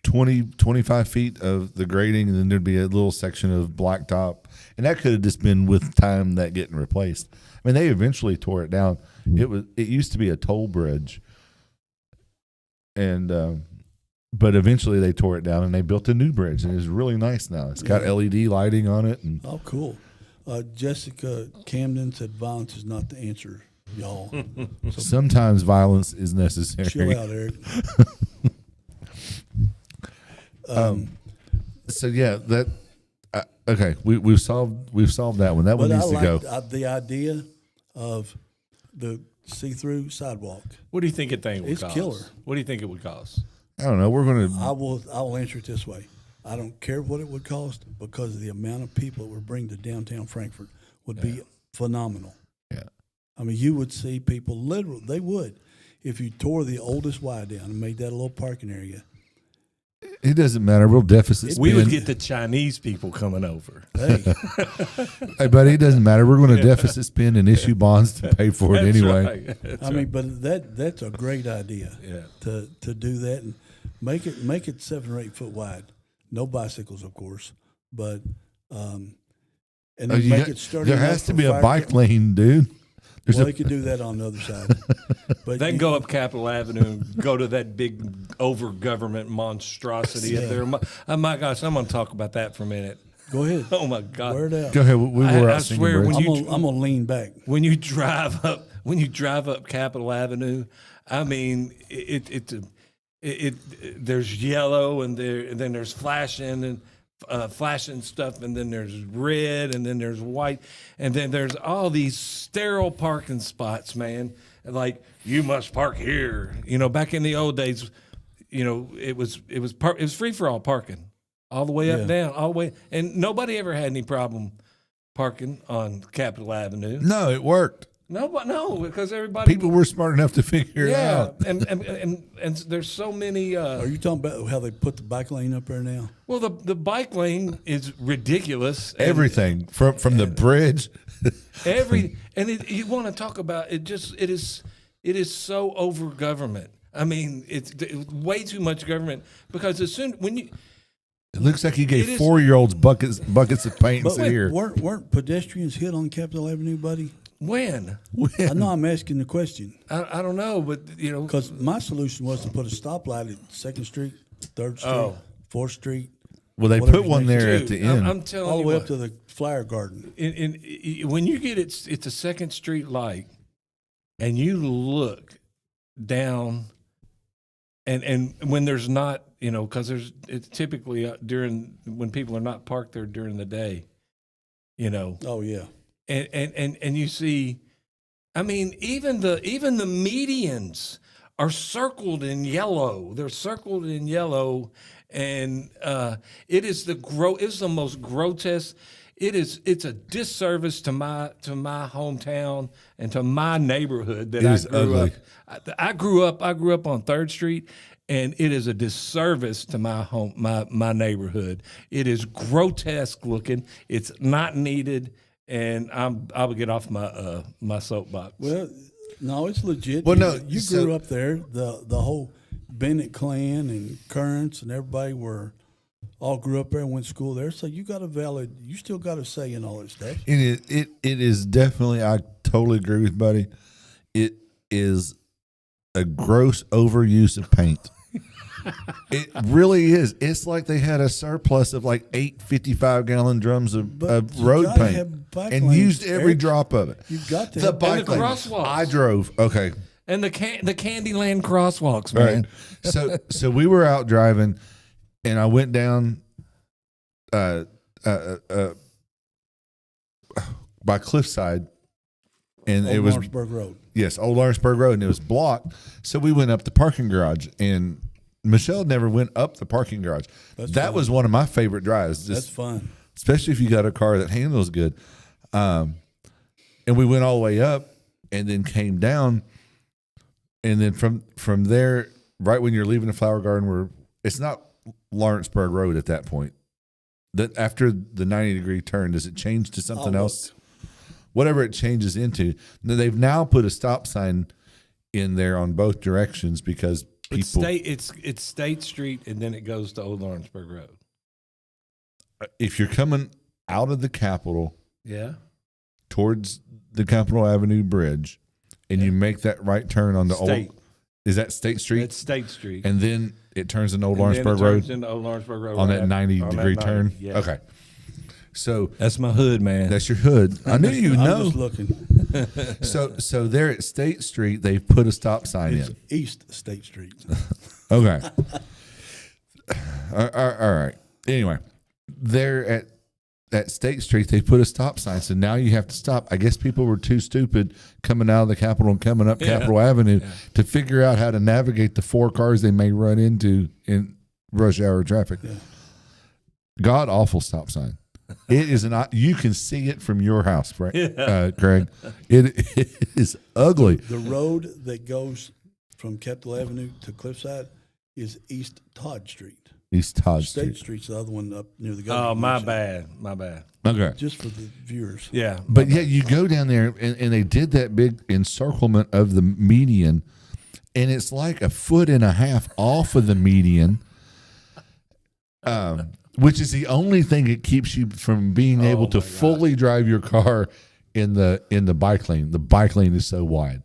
20, 25 feet of the grading, and then there'd be a little section of blacktop, and that could have just been with time that getting replaced. I mean, they eventually tore it down. It used to be a toll bridge, and but eventually they tore it down and they built a new bridge, and it's really nice now. It's got LED lighting on it, and oh, cool. Jessica Camden said violence is not the answer, y'all. So sometimes violence is necessary. chill out, Eric. So yeah, that okay. We've solved that one. That one But I needs to go. like the idea of the see-through sidewalk. What do you think a thing would It's cost? killer. What do you think it would cost? I don't know. We're gonna. I will answer it this way. I don't care what it would cost because of the amount of people it would bring to downtown Frankfort would be phenomenal. Yeah. I mean, you would see people literally, they would. If you tore the oldest Y down and made that a little parking area. It doesn't matter. We'll deficit spend. We would get the Chinese people coming over. Hey, Hey, buddy, it doesn't matter. We're going to deficit spend and issue bonds to pay for it That's anyway. right. That's I mean, but that's a great idea. Yeah. To do that and make it 7 or 8 foot wide. No bicycles, of course, but and then make it sturdy. There enough has to for be a fire bike lane, dude. There's Well, they could do that on the other side. But They can go up Capitol Avenue and go to that big over government monstrosity up there. My gosh, I'm going to talk about that for a minute. Go ahead. Oh my God! Wear it out. Go ahead. We were I out singing swear birds. when I'm gonna lean back. when you drive up Capitol Avenue, I mean there's yellow and then there's flashing and flashing stuff, and then there's red, and then there's white, and then there's all these sterile parking spots, man. Like, you must park here. You know, back in the old days, you know, it was free for all parking, all the way up, Yeah. down, all the way, and nobody ever had any problem parking on Capitol Avenue. No, it worked. No, because everybody. People were smart enough to figure it yeah, out. and there's so many. Are you talking about how they put the bike lane up there now? Well, the bike lane is ridiculous. And Everything from the bridge. you want to talk about it? It is so over government. I mean, it's way too much government, because as soon when you. It looks like he gave It is- 4-year-olds buckets of paint and But said, here. weren't pedestrians hit on Capitol Avenue, buddy? When? I know I'm asking the question I don't know, but you know, because my solution was to put a stoplight at 2nd Street, 3rd Street, Oh. 4th Street, Well, they whatever's put one next there dude, at the end. I'm telling all the you way what, up to the flower garden. when you get it's a 2nd Street light, and you look down, and when there's not, you know, because it's typically during when people are not parked there during the day, you know, Oh yeah, and you see, I mean, even the medians are circled in yellow. They're circled in yellow, and it's the most grotesque. It's a disservice to my hometown and to my neighborhood that It I is grew ugly. up. I grew up on 3rd Street, and it is a disservice to my neighborhood. It is grotesque looking. It's not needed, and I'll get off my soapbox. well, no, it's legit. Well, no, you so- grew up there. The whole Bennett clan and Currents and everybody all grew up there and went to school there. So you still got a say in all that stuff. It is definitely, I totally agree with Buddy. It is a gross overuse of paint. It really is. It's like they had a surplus of like 8 55-gallon drums of you road gotta paint have bike and lanes, used every Eric. drop of it. You've got to The have bike the lane. crosswalks. I drove. Okay. And the Candyland crosswalks, All man. right. So we were out driving, and I went down by Cliffside, and Old it was Lawrenceburg Road. yes, Old Lawrenceburg Road, and it was blocked. So we went up the parking garage, and Michelle never went up the parking garage. That's that fun. was one of my favorite drives, That's just fun. especially if you got a car that handles good. And we went all the way up, and then came down, and then from there, right when you're leaving the Flower Garden, where it's not Lawrenceburg Road at that point. That after the 90-degree turn, does it change to something else? Whatever it changes into, they've now put a stop sign in there on both directions because people. It's State Street, and then it goes to Old Lawrenceburg Road. If you're coming out of the Capitol, yeah, towards the Capitol Avenue Bridge, and you make that right turn on the old. Is that State Street? It's State Street, and then it turns into Old Lawrenceburg Road. Into Old Lawrenceburg Road on that 90-degree turn. Yeah. Okay, so that's my hood, man. That's your hood. I knew you know. I'm just looking. So there at State Street, they've put a stop sign It's in. East State Street. Okay. All right. Anyway, there at State Street, they put a stop sign. So now you have to stop. I guess people were too stupid coming out of the Capitol and coming up Capitol Avenue to figure out how to navigate the 4 cars they may run into in rush hour traffic. Yeah. God awful stop sign. It is you can see it from your house, right, Craig? It is ugly. The road that goes from Capitol Avenue to Cliffside is East Todd Street. East Todd State Street's the other one up near the. Oh, my bad. Okay, just for the viewers. Yeah, but yeah, you go down there and they did that big encirclement of the median, and it's like 1.5 feet off of the median. Which is the only thing that keeps you from being able to fully drive your car in the bike lane. The bike lane is so wide.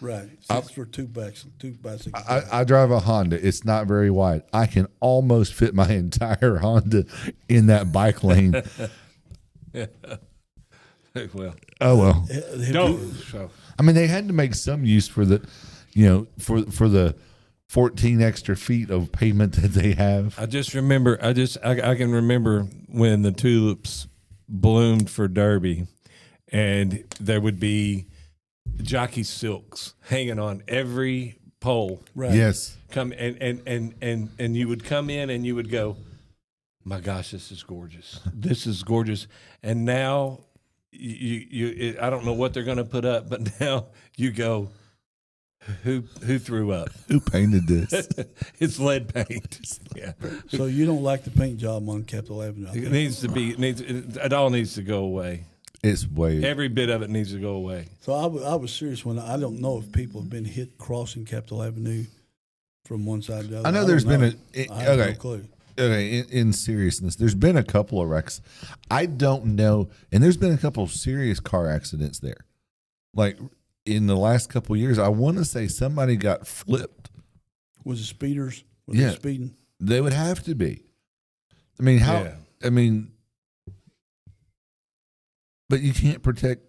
Right. It's for two bicycles. I drive a Honda. It's not very wide. I can almost fit my entire Honda in that bike lane. Well. Oh well. Don't. I mean, they had to make some use for the, for the 14 extra feet of pavement that they have. I just remember, I can remember when the tulips bloomed for Derby, and there would be jockey silks hanging on every pole. Right. Yes. Come and you would come in and you would go, my gosh, this is gorgeous. This is gorgeous. And now I don't know what they're going to put up, but now you go, Who threw up? Who painted this? It's lead paint. Yeah. So you don't like the paint job on Capitol Avenue? It needs to be. It all needs to go away. It's way. Every bit of it needs to go away. So I was serious when I don't know if people have been hit crossing Capitol Avenue from one side to the other. I know there's been I have no clue. Okay, in seriousness, there's been a couple of wrecks. I don't know, and there's been a couple of serious car accidents there. Like in the last couple of years, I want to say somebody got flipped. Was it speeders? Were they speeding? They would have to be. I mean, how? Yeah. I mean, but you can't protect.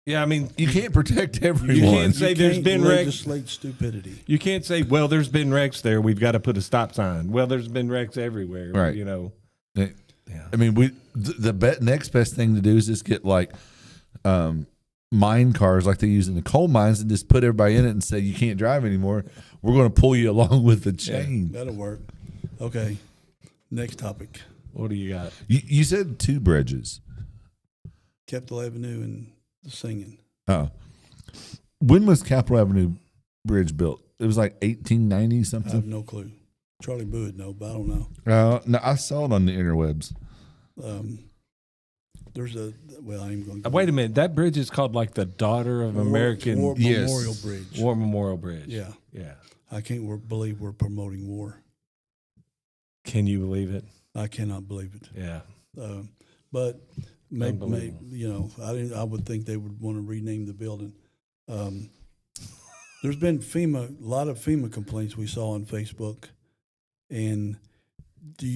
Yeah, I mean, you can't protect everyone. You can't say there's been wrecks. Legislate stupidity. You can't say, well, there's been wrecks there. We've got to put a stop sign. Well, there's been wrecks everywhere. Right. You know. Yeah. I mean, the next best thing to do is just get like mine cars like they use in the coal mines and just put everybody in it and say you can't drive anymore. We're going to pull you along with the chain. Yeah, that'll work. Okay. Next topic. What do you got? You said 2 bridges. Capitol Avenue and the Singing. Oh. When was Capitol Avenue Bridge built? It was like 1890 something? I have no clue. Charlie Boo would know, but I don't know. No, I saw it on the interwebs. There's I ain't going to wait a minute. That bridge is called like the Daughter of American War Memorial Bridge. War Memorial Bridge. Yeah. Yeah. I can't believe we're promoting war. Can you believe it? I cannot believe it. Yeah. But maybe I would think they would want to rename the building. There's been a lot of FEMA complaints we saw on Facebook, and do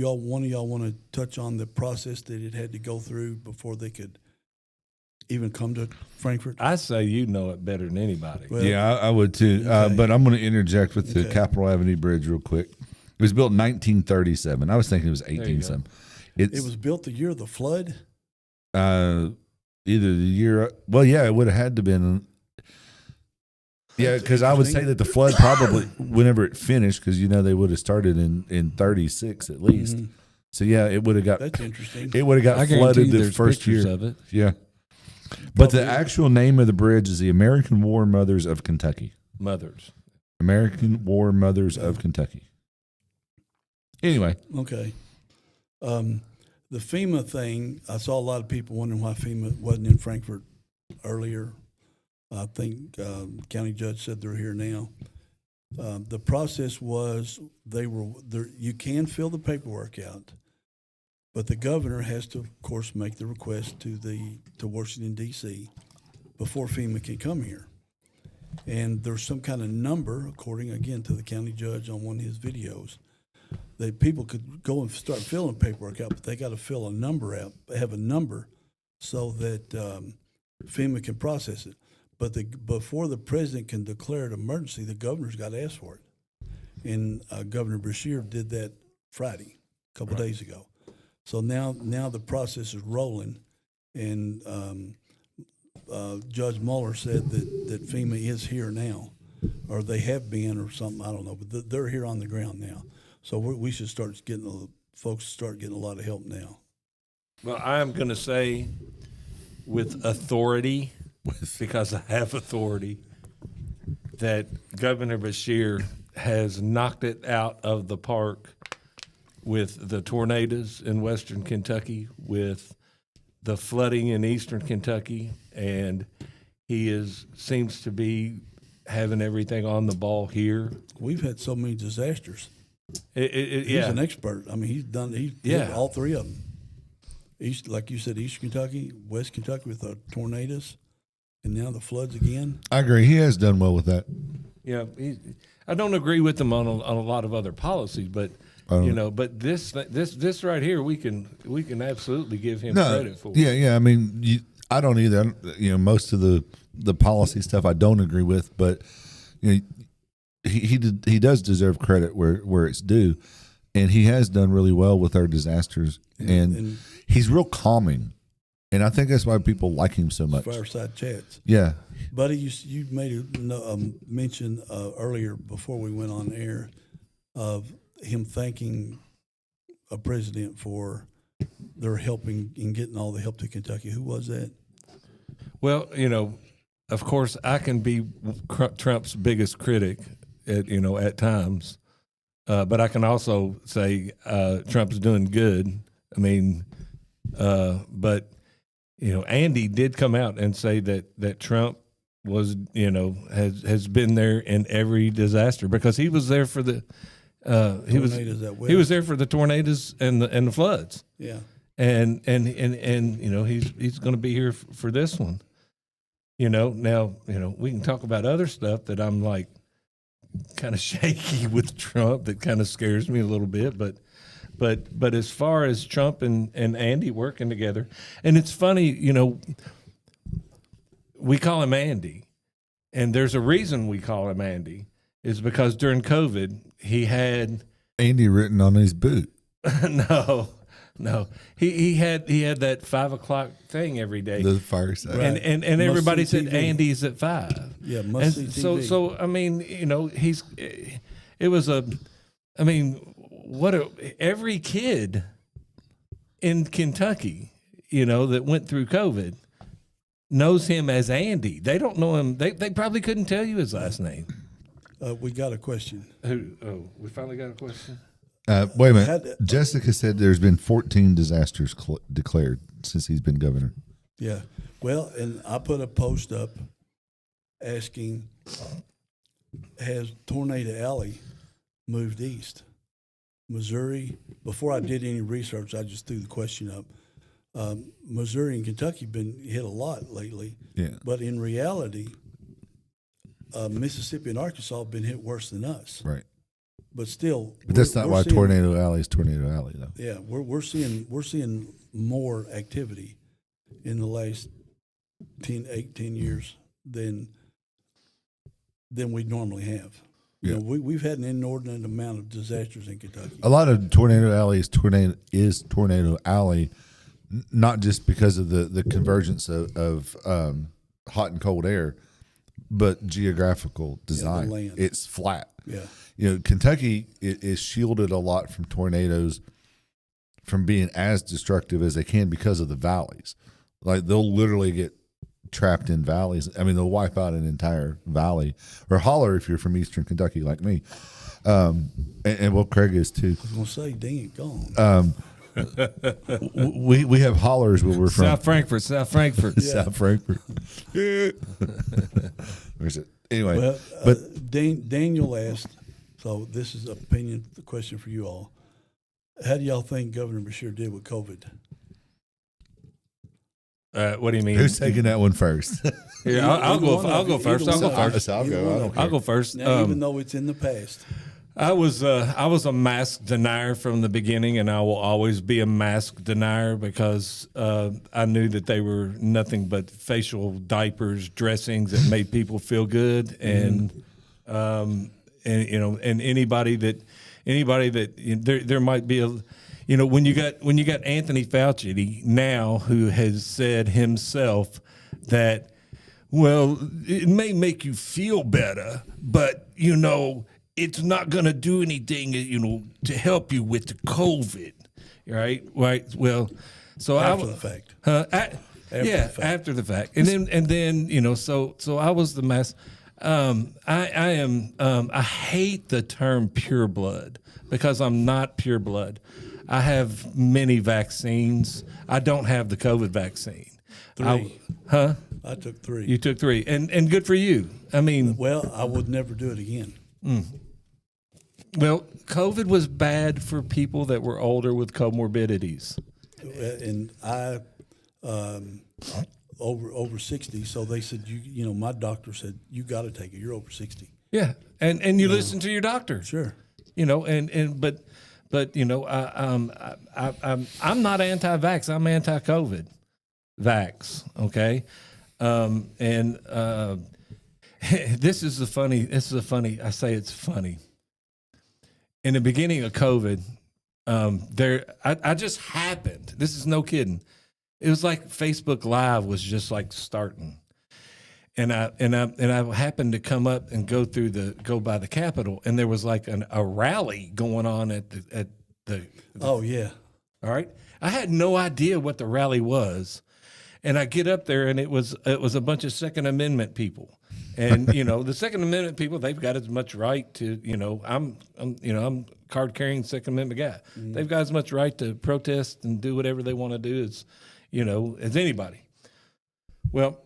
one of y'all want to touch on the process that it had to go through before they could even come to Frankfort? I say you know it better than anybody. Well, yeah, I would too. Okay. But I'm going to interject with the Capitol Avenue Bridge real quick. It was built in 1937. I was thinking it was 18-something. It was built the year of the flood? Either the year. Well, yeah, it would have had to been. Yeah, because I would say that the flood probably, whenever it finished, because they would have started in 36 at least. Mm-hmm. So yeah, it would have got. That's interesting. It would have got flooded the first year of it. Yeah, But the actual name of the bridge is the American War Mothers of Kentucky. American War Mothers of Kentucky. Anyway. Okay. The FEMA thing, I saw a lot of people wondering why FEMA wasn't in Frankfort earlier. I think county judge said they're here now. The process was they were there. You can fill the paperwork out, but the governor has to, of course, make the request to Washington D.C. before FEMA can come here. And there's some kind of number, according again to the county judge on one of his videos, that people could go and start filling paperwork out, but they got to fill a number out, have a number, so that FEMA can process it. But before the president can declare an emergency, the governor's got to ask for it. And Governor Beshear did that Friday, a couple days ago. So now the process is rolling, and Judge Mueller said that FEMA is here now, or they have been, or something. I don't know, but they're here on the ground now. So we should start getting folks start getting a lot of help now. Well, I am going to say, with authority, because I have authority, that Governor Beshear has knocked it out of the park with the tornadoes in western Kentucky, with the flooding in eastern Kentucky, and he seems to be having everything on the ball here. We've had so many disasters. He's Yeah. an expert. I mean, he did all three of them. Like you said, Eastern Kentucky, West Kentucky with the tornadoes, and now the floods again. I agree. He has done well with that. Yeah, I don't agree with him on a lot of other policies, but but this right here, we can absolutely give him credit for. Yeah. I mean, I don't either. Most of the policy stuff I don't agree with, but he does deserve credit where it's due, and he has done really well with our disasters, and he's real calming, and I think that's why people like him so much. Fireside chats. Yeah, buddy, you made a mention earlier before we went on air of him thanking a president for their helping and getting all the help to Kentucky. Who was that? Well, of course, I can be Trump's biggest critic at times, but I can also say Trump's doing good. I mean, but Andy did come out and say that Trump was has been there in every disaster, because he was there for the he was there for the tornadoes and the floods. Yeah, and he's going to be here for this one. Now we can talk about other stuff that I'm like kind of shaky with Trump, that kind of scares me a little bit, but as far as Trump and Andy working together, and it's funny, we call him Andy, and there's a reason we call him Andy, is because during COVID he had Andy written on his boot. No, he had that 5 o'clock thing every day. The fireside, right. and everybody said TV. Andy's at 5. Yeah, must see TV. So I mean, it was every kid in Kentucky, that went through COVID knows him as Andy. They don't know him. They probably couldn't tell you his last name. We got a question. We finally got a question. Wait a minute. Jessica said there's been 14 disasters declared since he's been governor. Yeah. Well, and I put a post up asking, has Tornado Alley moved east? Missouri, before I did any research, I just threw the question up. Missouri and Kentucky have been hit a lot lately. Yeah. But in reality, Mississippi and Arkansas have been hit worse than us. Right. But still, but that's not why Tornado Alley is Tornado Alley, though. Yeah, we're seeing more activity in the last 10 years than we normally have. Yeah. We've had an inordinate amount of disasters in Kentucky. A lot of Tornado Alley is Tornado Alley, not just because of the convergence of hot and cold air, but geographical design. The land. It's flat. Yeah. Kentucky is shielded a lot from tornadoes from being as destructive as they can because of the valleys. Like they'll literally get trapped in valleys. I mean, they'll wipe out an entire valley, or holler if you're from Eastern Kentucky like me. And well, Craig is too. I was going to say, dang it, gone. We have hollers where we're from. South Frankfort. South Frankfort. Where's it? Anyway, Well, but Daniel asked, so this is an opinion question for you all. How do y'all think Governor Beshear did with COVID? What do you mean? who's taking that one first? Here, I'll go. I'll go first. I'll go Either first. I'll Either go. one. I don't care. I'll go first. Now, even though it's in the past. I was a mask denier from the beginning, and I will always be a mask denier because I knew that they were nothing but facial diapers, dressings that made people feel good, and you know, and anybody that there might be a. You know, when you got Anthony Fauci now, who has said himself that, well, it may make you feel better, but you know, it's not going to do anything, you know, to help you with the COVID, right? Right. Well, so After the fact. After the fact, and then you know, so I was the mess. I hate the term pure blood because I'm not pure blood. I have many vaccines. I don't have the COVID vaccine. 3. Huh? I took 3. You took 3, and good for you. I mean, Well, I would never do it again. well, COVID was bad for people that were older with comorbidities. And I over 60, so they said you know my doctor said you got to take it. You're over 60. Yeah, and you listen to your doctor. Sure. You know, but you know, I'm not anti-vax. I'm anti-COVID vax. Okay, this is a funny. I say it's funny. In the beginning of COVID, I just happened. This is no kidding. It was like Facebook Live was just like starting, and I happened to come up and go by the Capitol, and there was like a rally going on at the. Oh yeah. All right. I had no idea what the rally was, and I get up there, and it was a bunch of Second Amendment people, and you know the Second Amendment people, they've got as much right to, you know, I'm card carrying Second Amendment guy. They've got as much right to protest and do whatever they want to do as, you know, as anybody. Well,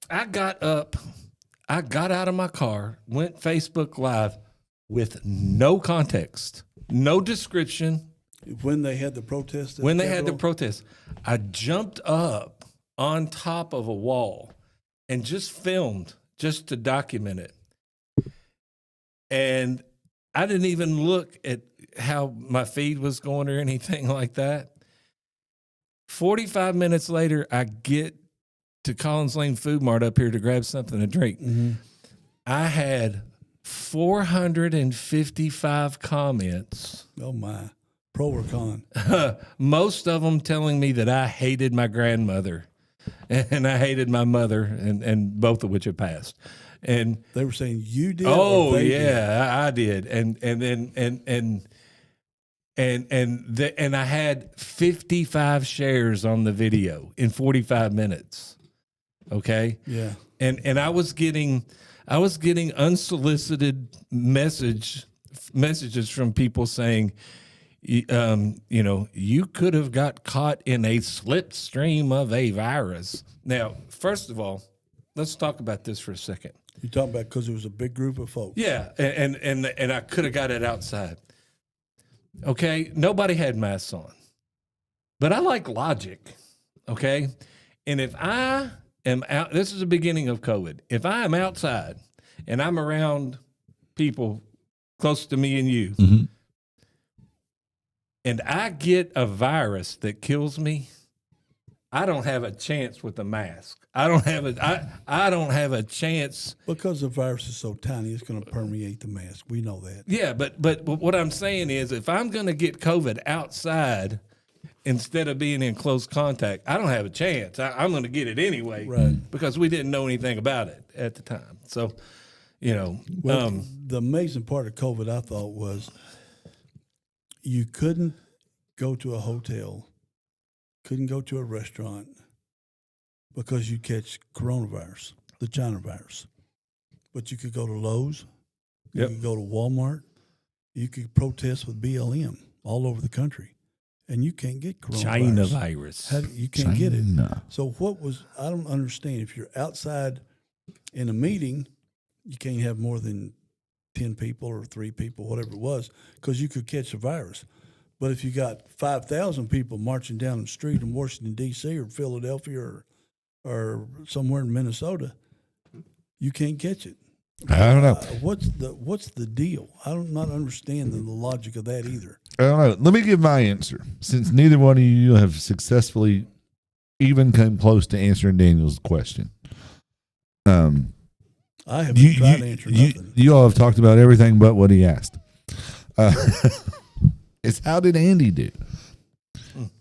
I got out of my car, went Facebook Live with no context, no description. When they had the protest. When they had the protest, I jumped up on top of a wall and just filmed just to document it. And I didn't even look at how my feed was going or anything like that. 45 minutes later, I get to Collins Lane Food Mart up here to grab something to drink. Mm-hmm. I had 455 comments. Oh my. Pro or con? Most of them telling me that I hated my grandmother and I hated my mother, and both of which have passed. And they were saying you did. Oh or they yeah, I did. And I had 55 shares on the video in 45 minutes. Okay. Yeah. And I was getting unsolicited messages from people saying, you know, you could have got caught in a slipstream of a virus. Now, first of all, let's talk about this for a second. You're talking about because it was a big group of folks. Yeah, and I could have got it outside. Okay, nobody had masks on, but I like logic. Okay, and if I am out, this is the beginning of COVID. If I am outside and I'm around people close to me and you. Mm-hmm. And I get a virus that kills me, I don't have a chance with a mask. I don't have a chance Because the virus is so tiny, it's going to permeate the mask. We know that. Yeah, but what I'm saying is, if I'm going to get COVID outside instead of being in close contact, I don't have a chance. I'm going to get it anyway, Right. Because we didn't know anything about it at the time. So, you know, Well, the amazing part of COVID, I thought, was you couldn't go to a hotel, couldn't go to a restaurant, because you catch coronavirus, the China virus. But you could go to Lowe's, you could go to Walmart, you could protest with BLM all over the country, and you can't get coronavirus. China virus. You can't get it. So I don't understand. If you're outside in a meeting, you can't have more than 10 people or 3 people, whatever it was, because you could catch the virus. But if you got 5,000 people marching down the street in Washington, D.C. or Philadelphia or somewhere in Minnesota, you can't catch it. I don't know. What's the deal? I don't not understand the logic of that either. I don't know. Let me give my answer. Since neither one of you have successfully even come close to answering Daniel's question. I haven't tried to answer nothing. You all have talked about everything but what he asked. It's how did Andy do?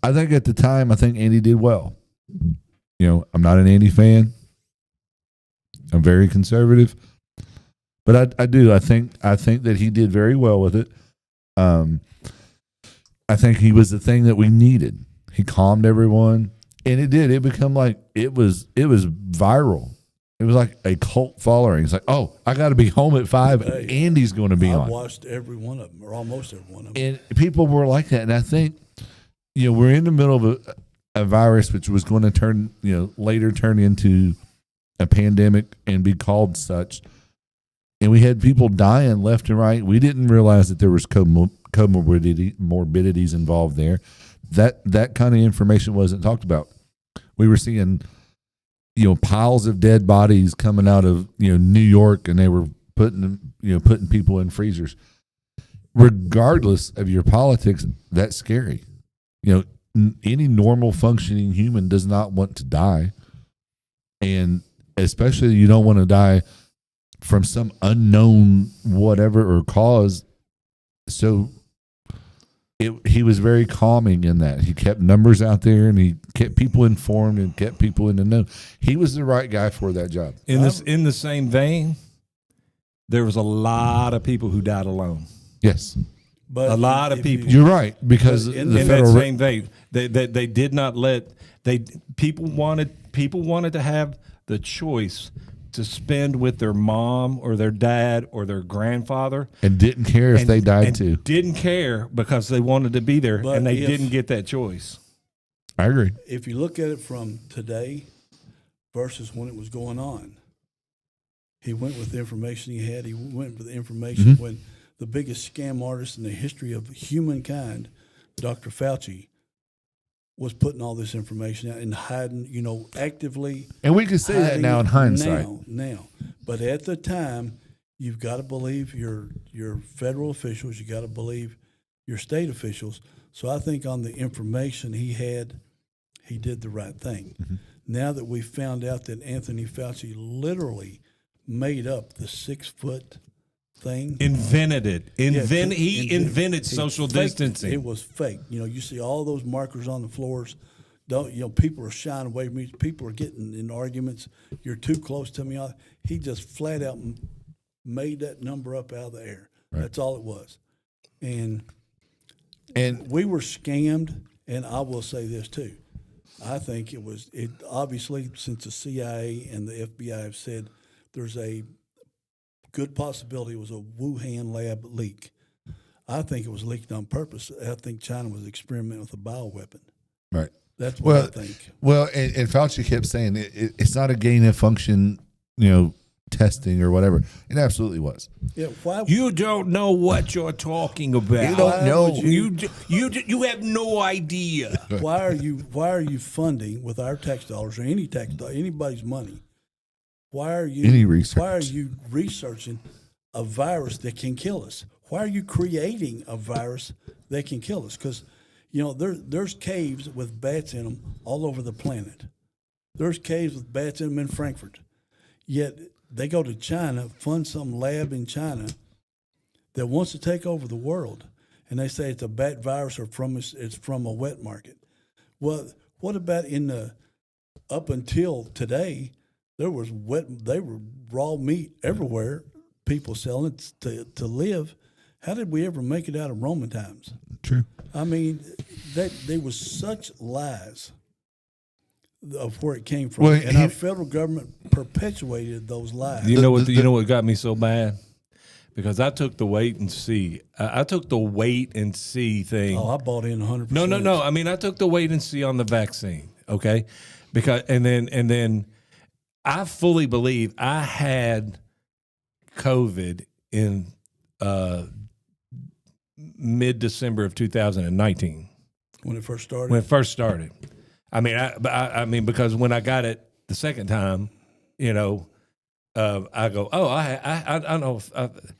I think at the time, Andy did well. You know, I'm not an Andy fan. I'm very conservative. But I do. I think that he did very well with it. I think he was the thing that we needed. He calmed everyone, and it did. It become like it was viral. It was like a cult following. It's like, oh, I got to be home at 5. Hey, Andy's going to be on. I watched every one of them, or almost every one of them. And people were like that. And I think, you know, we're in the middle of a virus which was going to turn, you know, later turn into a pandemic and be called such. And we had people dying left and right. We didn't realize that there was morbidities involved there. That kind of information wasn't talked about. We were seeing, you know, piles of dead bodies coming out of, you know, New York, and they were putting people in freezers. Regardless of your politics, that's scary. You know, any normal functioning human does not want to die. And especially you don't want to die from some unknown whatever or cause. So he was very calming in that. He kept numbers out there, and he kept people informed and kept people in the know. He was the right guy for that job. In the same vein, there was a lot of people who died alone. Yes. But a lot of people. You're right, because in that same vein, they did not let people wanted to have the choice to spend with their mom or their dad or their grandfather, and didn't care if they died too. Didn't care because they wanted to be there, and they didn't get that choice. I agree. If you look at it from today versus when it was going on, he went with the information he had. He went with the information when the biggest scam artist in the history of humankind, Dr. Fauci, was putting all this information out and hiding, you know, actively. And we can say that now in hindsight. Now. But at the time, you've got to believe your federal officials. You got to believe your state officials. So I think on the information he had, he did the right thing. Mm-hmm. Now that we found out that Anthony Fauci literally made up the 6-foot thing. Invented it. He invented social distancing. It was fake. You know, you see all those markers on the floors. People are shying away from me. People are getting in arguments. You're too close to me. He just flat out made that number up out of the air. Right. That's all it was. And we were scammed. And I will say this too. I think it obviously, since the CIA and the FBI have said there's a good possibility it was a Wuhan lab leak. I think it was leaked on purpose. I think China was experimenting with a bioweapon. Right. That's what I think. Well, and Fauci kept saying it's not a gain of function, you know, testing or whatever. It absolutely was. Yeah. You don't know what you're talking about. You don't know. You have no idea. Why are you funding with our tax dollars or anybody's money? Why are you researching a virus that can kill us? Why are you creating a virus that can kill us? Because, you know, there's caves with bats in them all over the planet. There's caves with bats in them in Frankfurt. Yet they go to China, fund some lab in China that wants to take over the world, and they say it's a bat virus or it's from a wet market. Well, what about up until today? They were raw meat everywhere, people selling it to live. How did we ever make it out of Roman times? True. I mean, there was such lies of where it came from, Well, and our federal government perpetuated those lies. You know what? You know what got me so bad? Because I took the wait and see. I took the wait and see thing. Oh, I bought in 100%. No. I mean, I took the wait and see on the vaccine. Okay, because and then I fully believe I had COVID in mid-December of 2019 when it first started. when it first started. I mean, because when I got it the second time, I go, oh, I know,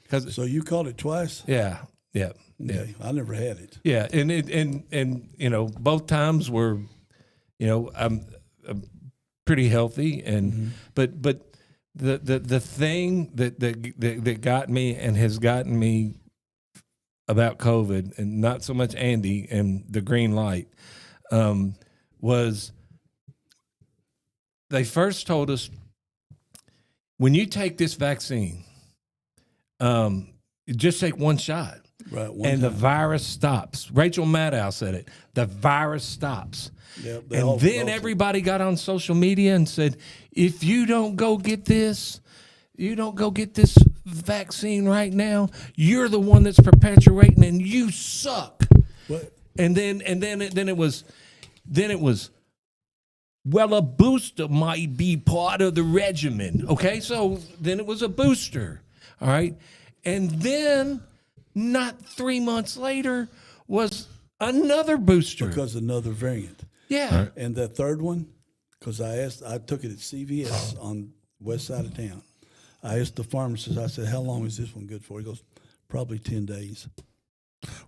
because So you caught it twice? yeah. Okay. I never had it. Yeah, and both times were, I'm pretty healthy, and but the thing that got me and has gotten me about COVID, and not so much Andy and the green light, was they first told us, when you take this vaccine, just take one shot. Right. And the virus stops. Rachel Maddow said it. The virus stops. Yep, And then everybody got on social media and said, if you don't go get this, vaccine right now, you're the one that's perpetuating and you suck. What? And then it was, well, a booster might be part of the regimen. Okay, so then it was a booster. All right, and then not 3 months later was another booster. Because another variant. Yeah. Right. And the third one, because I took it at CVS on west side of town. I asked the pharmacist, I said, how long is this one good for? He goes, probably 10 days.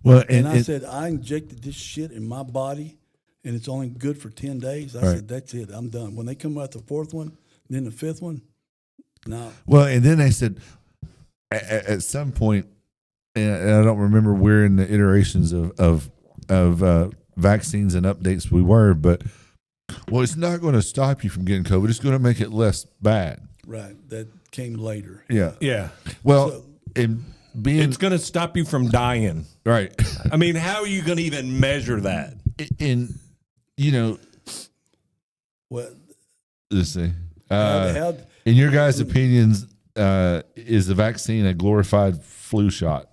Well, And I said, I injected this shit in my body, and it's only good for 10 days. I said, that's it. I'm done. When they come out the fourth one, then the fifth one, no. well, and then they said at some point, and I don't remember where in the iterations of vaccines and updates we were, but well, it's not going to stop you from getting COVID. It's going to make it less bad. Right. That came later. Yeah. Yeah. Well, and being It's going to stop you from dying. right, I mean, how are you going to even measure that? in Well, let's see. how, In your guys' opinions, is the vaccine a glorified flu shot?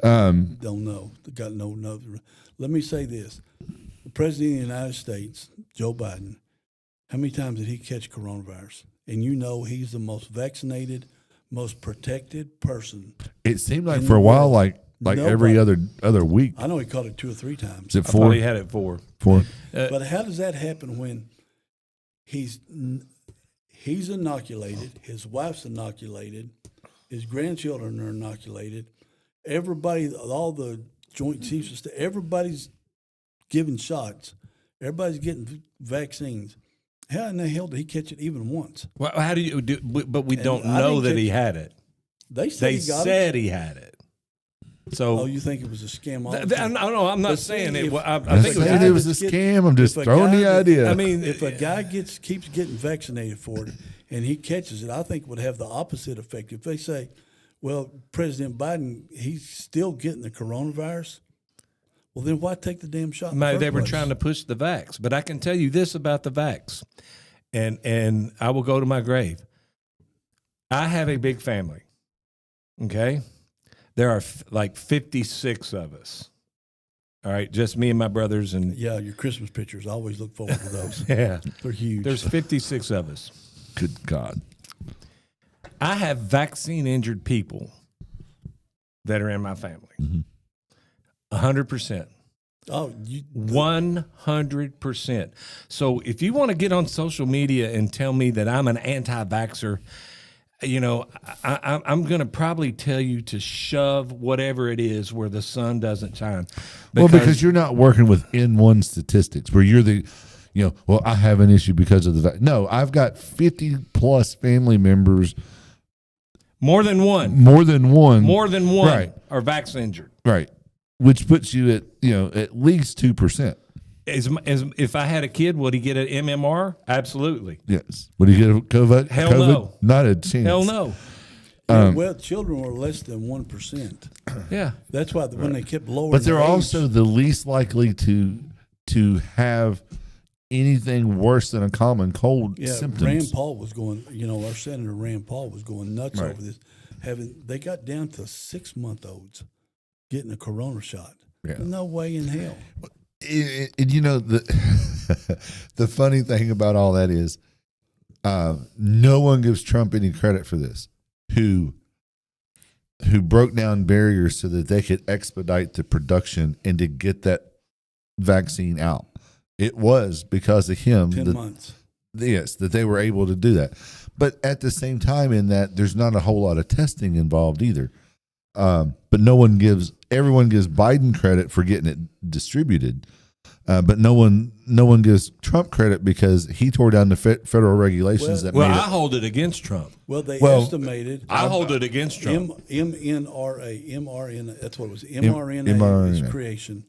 don't know. Got no. Let me say this: the president of the United States, Joe Biden, how many times did he catch coronavirus? And he's the most vaccinated, most protected person. It seemed like In for a the while, world. like every other week. I know he caught it 2 or 3 times. Is it I 4? probably had it 4. 4. But how does that happen when he's inoculated, his wife's inoculated, his grandchildren are inoculated, everybody, all the Joint Chiefs, of Staff, everybody's giving shots, everybody's getting vaccines. How in the hell did he catch it even once? Well, how do you do? But we don't I know didn't that catch he it. had it. They said They he got said it. he had it. So Oh, you think it was a scam? I'm not But saying see, it. if- I I think a said guy it was a that's getting- scam. I'm just if a throwing guy the that- idea. I mean, if a guy keeps getting vaccinated for it and he catches it, I think it would have the opposite effect. If they say, well, President Biden, he's still getting the coronavirus, well, then why take the damn shot? maybe they were trying to push the vax. But I can tell you this about the vax, and I will go to my grave. I have a big family. Okay, there are like 56 of us. All right, just me and my brothers, and Yeah, your Christmas pictures. I always look forward to those. yeah, They're huge. there's 56 of us. Good God. I have vaccine injured people that are in my family. 100%. Oh, 100%. So if you want to get on social media and tell me that I'm an anti-vaxxer, I'm going to probably tell you to shove whatever it is where the sun doesn't shine. Because you're not working with N1 statistics where you're the, well, I have an issue because of the no, I've got 50 plus family members, more than one Right. are vax injured. Right. Which puts you at, at least 2%. As if I had a kid, would he get an MMR? Absolutely. Yes. Would he get a COVID? Hell COVID? no. Not a chance. Hell no. well, children were less than 1%. Yeah. That's why when they kept lowering, But they're the age, also the least likely to have anything worse than a common cold symptoms. Rand Paul was going, our Senator Rand Paul was going nuts Right. over this. They got down to 6-month-olds getting a corona shot. Yeah. There's no way in hell. And the funny thing about all that is no one gives Trump any credit for this. Who broke down barriers so that they could expedite the production and to get that vaccine out. It was because of him 10 months. Yes, that they were able to do that. But at the same time, in that there's not a whole lot of testing involved either. But everyone gives Biden credit for getting it distributed. But no one gives Trump credit because he tore down the federal regulations that made I hold it against Trump. Well, they estimated. I hold it against Trump. mRNA, that's what it was. mRNA creation.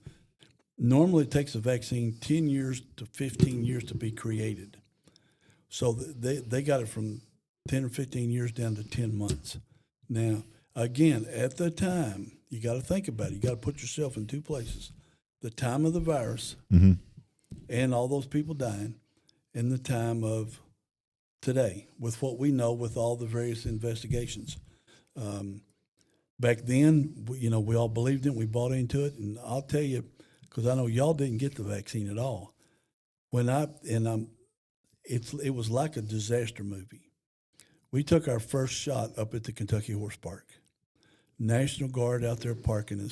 Normally it takes a vaccine 10 years to 15 years to be created. So they got it from 10 or 15 years down to 10 months. Now, again, at the time, you got to think about it. You got to put yourself in two places. The time of the virus and all those people dying, and the time of today with what we know with all the various investigations. Back then, we all believed it. We bought into it. And I'll tell you, because I know y'all didn't get the vaccine at all. It was like a disaster movie. We took our first shot up at the Kentucky Horse Park. National Guard out there telling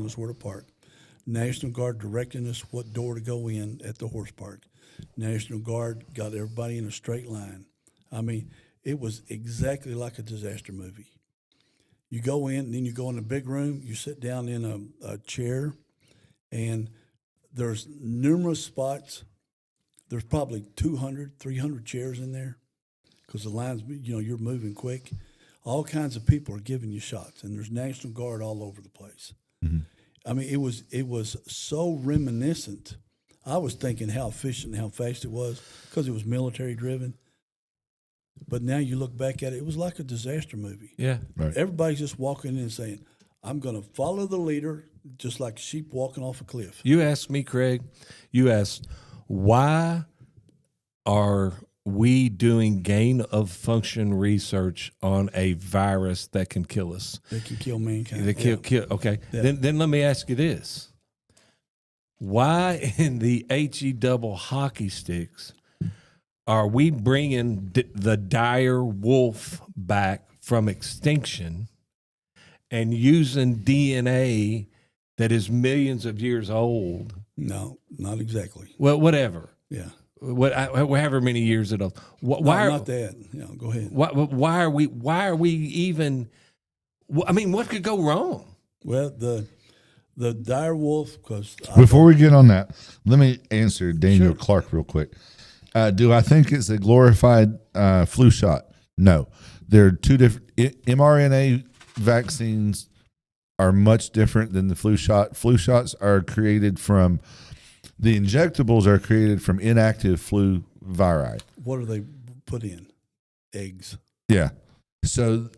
us where to park. National Guard directing us what door to go in at the horse park. National Guard got everybody in a straight line. I mean, it was exactly like a disaster movie. You go in, and then you go in a big room, you sit down in a chair, and there's numerous spots. There's probably 200, 300 chairs in there because the lines, you're moving quick. All kinds of people are giving you shots, and there's National Guard all over the place. Mm-hmm. I mean, it was so reminiscent. I was thinking how efficient and how fast it was because it was military driven. But now you look back at it, it was like a disaster movie. Yeah. Right. Everybody's just walking in and saying, I'm going to follow the leader just like sheep walking off a cliff. You asked me, Craig, why are we doing gain of function research on a virus that can kill us? That can kill mankind. Okay. Yeah. Then let me ask you this. Why in the HE double hockey sticks are we bringing the dire wolf back from extinction and using DNA that is millions of years old? No, not exactly. Well, whatever. Yeah. However many years ago. Why not that? Yeah, go ahead. Why are we even? I mean, what could go wrong? Well, the dire wolf. Because before we get on that, let me answer Daniel Clark real quick. Do I think it's a glorified flu shot? No, they're two different. mRNA vaccines are much different than the flu shot. Flu shots are created from. The injectables are created from inactive flu viri. What do they put in? Eggs. Yeah. So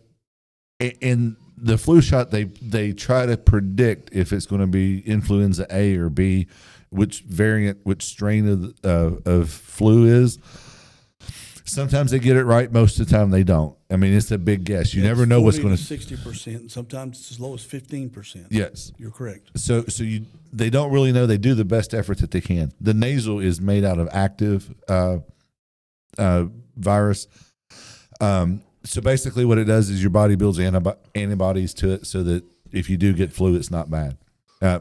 in the flu shot, they try to predict if it's going to be influenza A or B, which variant, which strain of flu is. Sometimes they get it right. Most of the time they don't. I mean, it's a big guess. You never know what's going to 60%. Sometimes it's as low as 15%. Yes, you're correct. So they don't really know. They do the best effort that they can. The nasal is made out of active virus. So basically, what it does is your body builds antibodies to it, so that if you do get flu, it's not bad.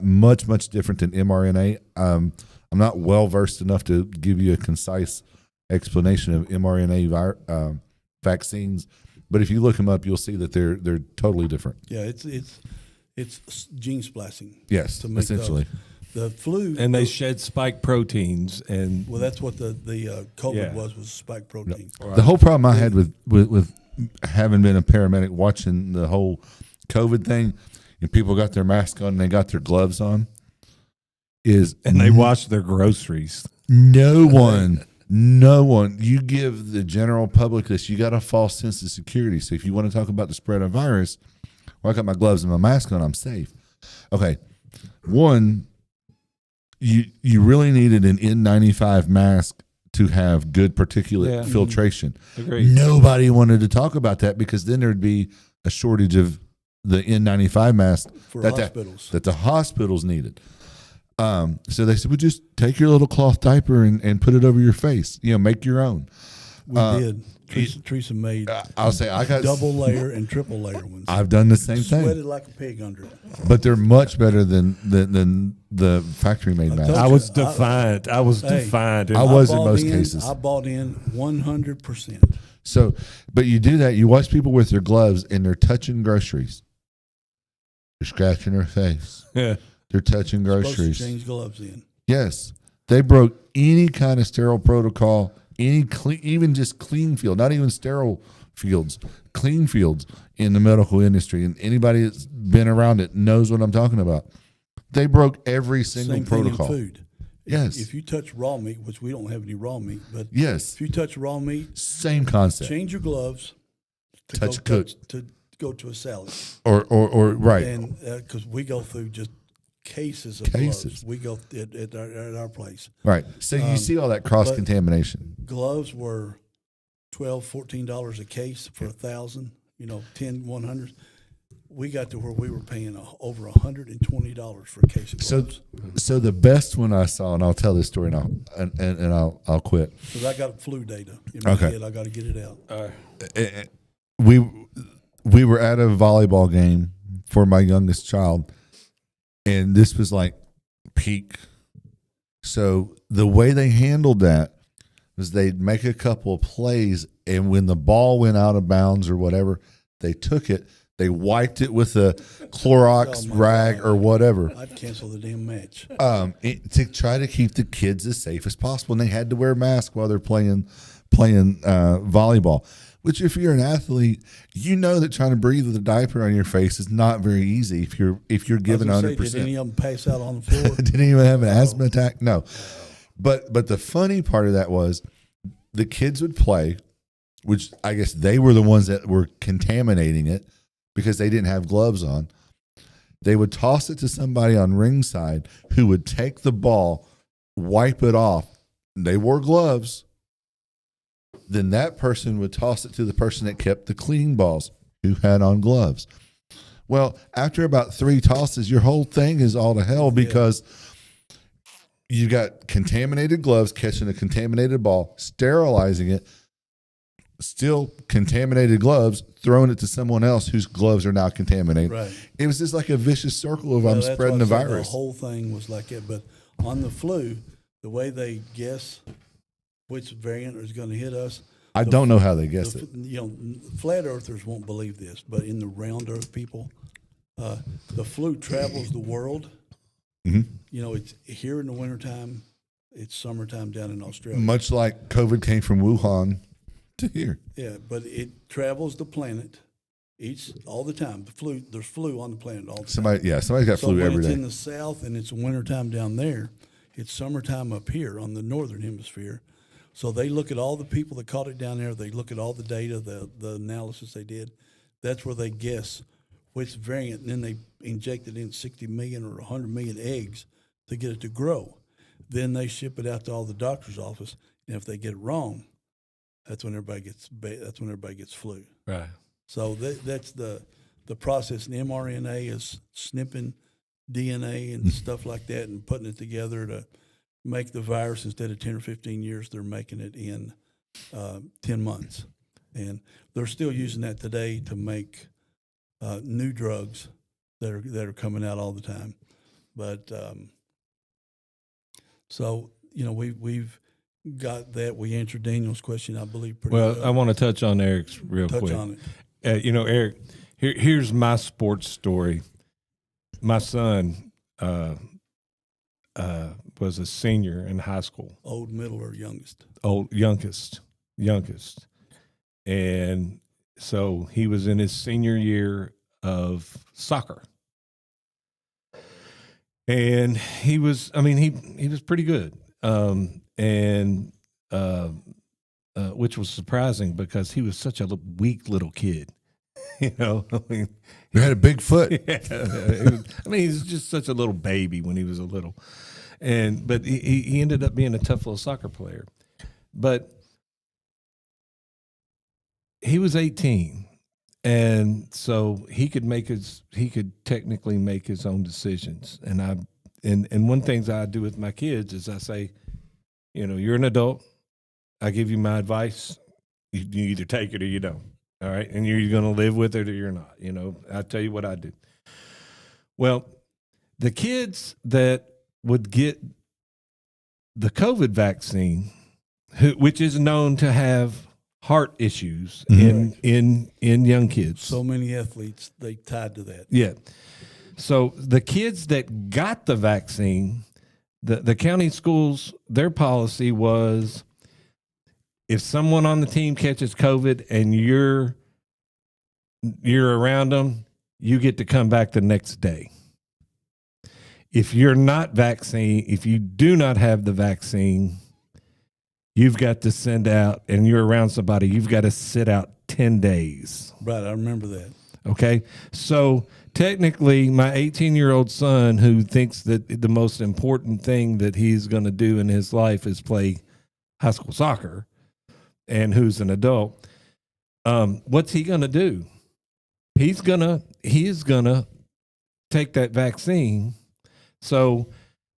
Much different than mRNA. I'm not well versed enough to give you a concise explanation of mRNA vaccines, but if you look them up, you'll see that they're totally different. Yeah, it's gene splicing. Yes, to make essentially. The flu, and they shed spike proteins, and well, that's what the COVID was spike protein. Right. The whole problem I had with having been a paramedic, watching the whole COVID thing, and people got their mask on and they got their gloves on, and they washed their groceries. No one. You give the general public this. You got a false sense of security. So if you want to talk about the spread of virus, well, I got my gloves and my mask on, I'm safe. Okay. One, you really needed an N95 mask to have good particulate filtration. Agreed. Nobody wanted to talk about that because then there'd be a shortage of the N95 mask For hospitals. that the hospitals needed. So they said, well, just take your little cloth diaper and put it over your face. Make your own. We did. Teresa made I'll say I got double layer and triple layer ones. I've done the same thing. Sweated like a pig under it. But they're much better than the factory made mask. told I was defiant. I was Hey, defiant. I was in bought most cases. I bought in 100%. So, but you do that. You watch people with their gloves and they're touching groceries. They're scratching their face. Yeah. They're touching Supposed to groceries. change gloves in. Yes, they broke any kind of sterile protocol. Any clean, even just clean field, not even sterile fields, clean fields in the medical industry. And anybody that's been around it knows what I'm talking about. They broke every single Same protocol. thing in food. Yes. If you touch raw meat, which we don't have any raw meat, but Yes, if you touch raw meat, same concept. change your gloves to Touch go cook. to go to a salad. Or right. And because we go through just cases of Cases. gloves, we go at our place. Right. So you see all that cross contamination. Gloves were $12, $14 a case for 1,000. 10, 100. We got to where we were paying over $120 for a case of gloves. So the best one I saw, and I'll tell this story and I'll quit. Because I got flu data in my Okay. head, I got to get it out. We were at a volleyball game for my youngest child, and this was like peak. So the way they handled that was they'd make a couple of plays, and when the ball went out of bounds or whatever, they took it, they wiped it with a Clorox rag or whatever. I'd cancel the damn match. To try to keep the kids as safe as possible, and they had to wear masks while they're playing volleyball. Which, if you're an athlete, you know that trying to breathe with a diaper on your face is not very easy. If you're given 100%. Did any of them pass out on the floor? Did anyone have an asthma attack? No. But the funny part of that was the kids would play, which I guess they were the ones that were contaminating it because they didn't have gloves on. They would toss it to somebody on ringside who would take the ball, wipe it off. They wore gloves. Then that person would toss it to the person that kept the clean balls who had on gloves. Well, after about 3 tosses, your whole thing is all to hell because you got contaminated gloves catching a contaminated ball, sterilizing it, still contaminated gloves, throwing it to someone else whose gloves are now contaminated. Right. It was just like a vicious circle of I'm That's spreading why the I said virus. The whole thing was like that. But on the flu, the way they guess which variant is going to hit us, I don't know how they guessed it. Flat earthers won't believe this, but in the round earth people, the flu travels the world. Mm-hmm. It's here in the wintertime. It's summertime down in Australia. Much like COVID came from Wuhan to here. Yeah, but it travels the planet all the time. There's flu on the planet all the time. Somebody's got So flu when every it's day. in the south and it's wintertime down there, it's summertime up here on the northern hemisphere. So they look at all the people that caught it down there. They look at all the data, the analysis they did. That's where they guess which variant, and then they inject it in 60 million or 100 million eggs to get it to grow. Then they ship it out to all the doctor's office, and if they get it wrong, that's when everybody gets flu. Right. So that's the process. And mRNA is snipping DNA and stuff like that and putting it together to make the virus. Instead of 10 or 15 years, they're making it in 10 months. And they're still using that today to make new drugs that are coming out all the time. But so, we've got that. We answered Daniel's question, I believe, pretty well. I want to touch on Eric's real quick. Touch on it. Eric, here's my sports story. My son was a senior in high school. Old, middle, or youngest? Youngest. And so he was in his senior year of soccer. And he was pretty good. Which was surprising because he was such a weak little kid. He had a big foot. He was just such a little baby when he was a little. But he ended up being a tough little soccer player. But he was 18, and so he could technically make his own decisions. And one thing I do with my kids is I say, you're an adult. I give you my advice. You either take it or you don't. All right, and you're going to live with it or you're not. I tell you what I do. Well, the kids that would get the COVID vaccine, which is known to have heart issues in young kids. So many athletes, they tied to that. Yeah. So the kids that got the vaccine, the county schools, their policy was, if someone on the team catches COVID and you're around them, you get to come back the next day. If you're not vaccinated, if you do not have the vaccine, you've got to send out, and you're around somebody, you've got to sit out 10 days. Right, I remember that. Okay? So technically, my 18-year-old son, who thinks that the most important thing that he's going to do in his life is play high school soccer, and who's an adult, what's he going to do? He is gonna take that vaccine. So,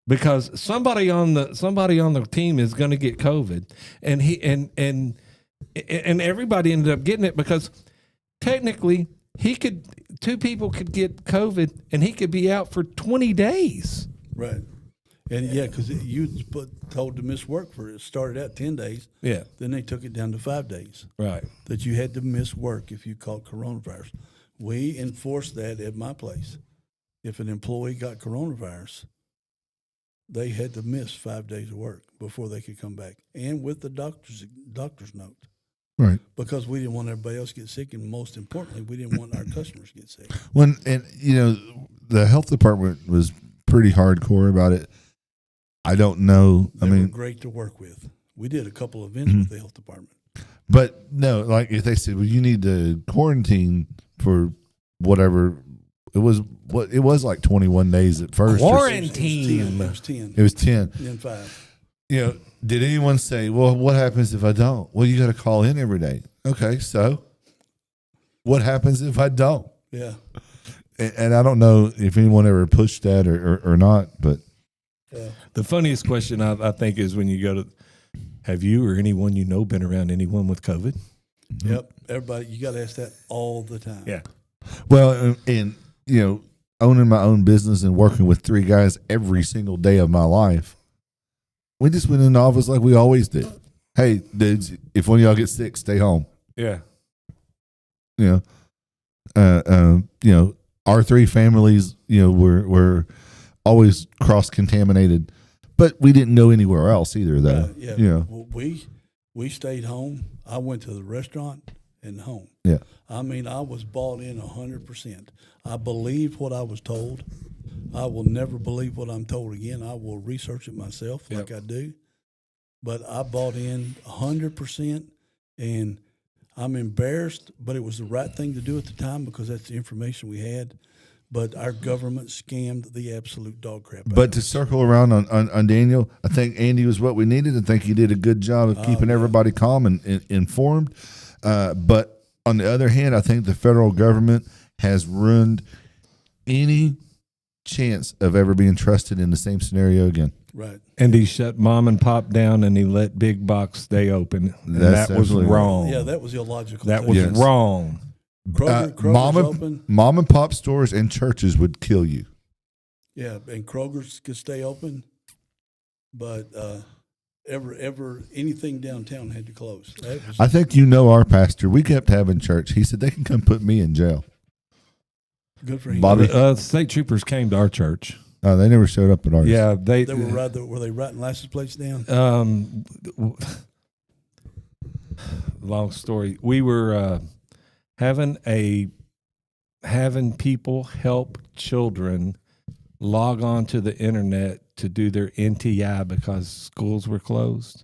because somebody on the team is going to get COVID, and everybody ended up getting it, because technically two people could get COVID and he could be out for 20 days. Right. And yeah, because you told to miss work it started out 10 days. Yeah. Then they took it down to 5 days. Right. That you had to miss work if you caught coronavirus. We enforced that at my place. If an employee got coronavirus, they had to miss 5 days of work before they could come back, and with the doctor's note. Right. Because we didn't want everybody else to get sick, and most importantly, we didn't want our customers to get sick. The health department was pretty hardcore about it. I don't know. They were great to work with. We did a couple of events with the health department. But no, like if they said, well, you need to quarantine for whatever it was, like 21 days at first. Quarantine. It was 10. It was 10. Then 5. Did anyone say, well, what happens if I don't? Well, you got to call in every day. Okay, so what happens if I don't? Yeah. And I don't know if anyone ever pushed that or not, but. Yeah. The funniest question I think is when you go to, have you or anyone you know been around anyone with COVID? Yep. Everybody, you got to ask that all the time. Yeah. Well, and owning my own business and working with 3 guys every single day of my life, we just went in the office like we always did. Hey, dudes, if one of y'all gets sick, stay home. Yeah. Our 3 families, were always cross-contaminated, but we didn't go anywhere else either, though. Yeah. Well, we stayed home. I went to the restaurant and home. Yeah. I mean, I was bought in 100%. I believed what I was told. I will never believe what I'm told again. I will research it myself like I do. But I bought in 100%, and I'm embarrassed, but it was the right thing to do at the time because that's the information we had. But our government scammed the absolute dog crap out But to circle around on Daniel, I think Andy was what we needed. I think he did a good job of keeping everybody calm and informed. But on the other hand, I think the federal government has ruined any chance of ever being trusted in the same scenario again. Right. And he shut mom and pop down and he let big box stay open. And that was wrong. Yeah, that was illogical. That was wrong. Kroger's open. Mom and pop stores and churches would kill you. Yeah, and Kroger's could stay open, but anything downtown had to close. I think our pastor. We kept having church. He said they can come put me in jail. Good for him. Bobby, state troopers came to our church. Oh, they never showed up at ours. Yeah, they were were they writing license plates down? Long story. We were having people help children log on to the internet to do their NTI because schools were closed,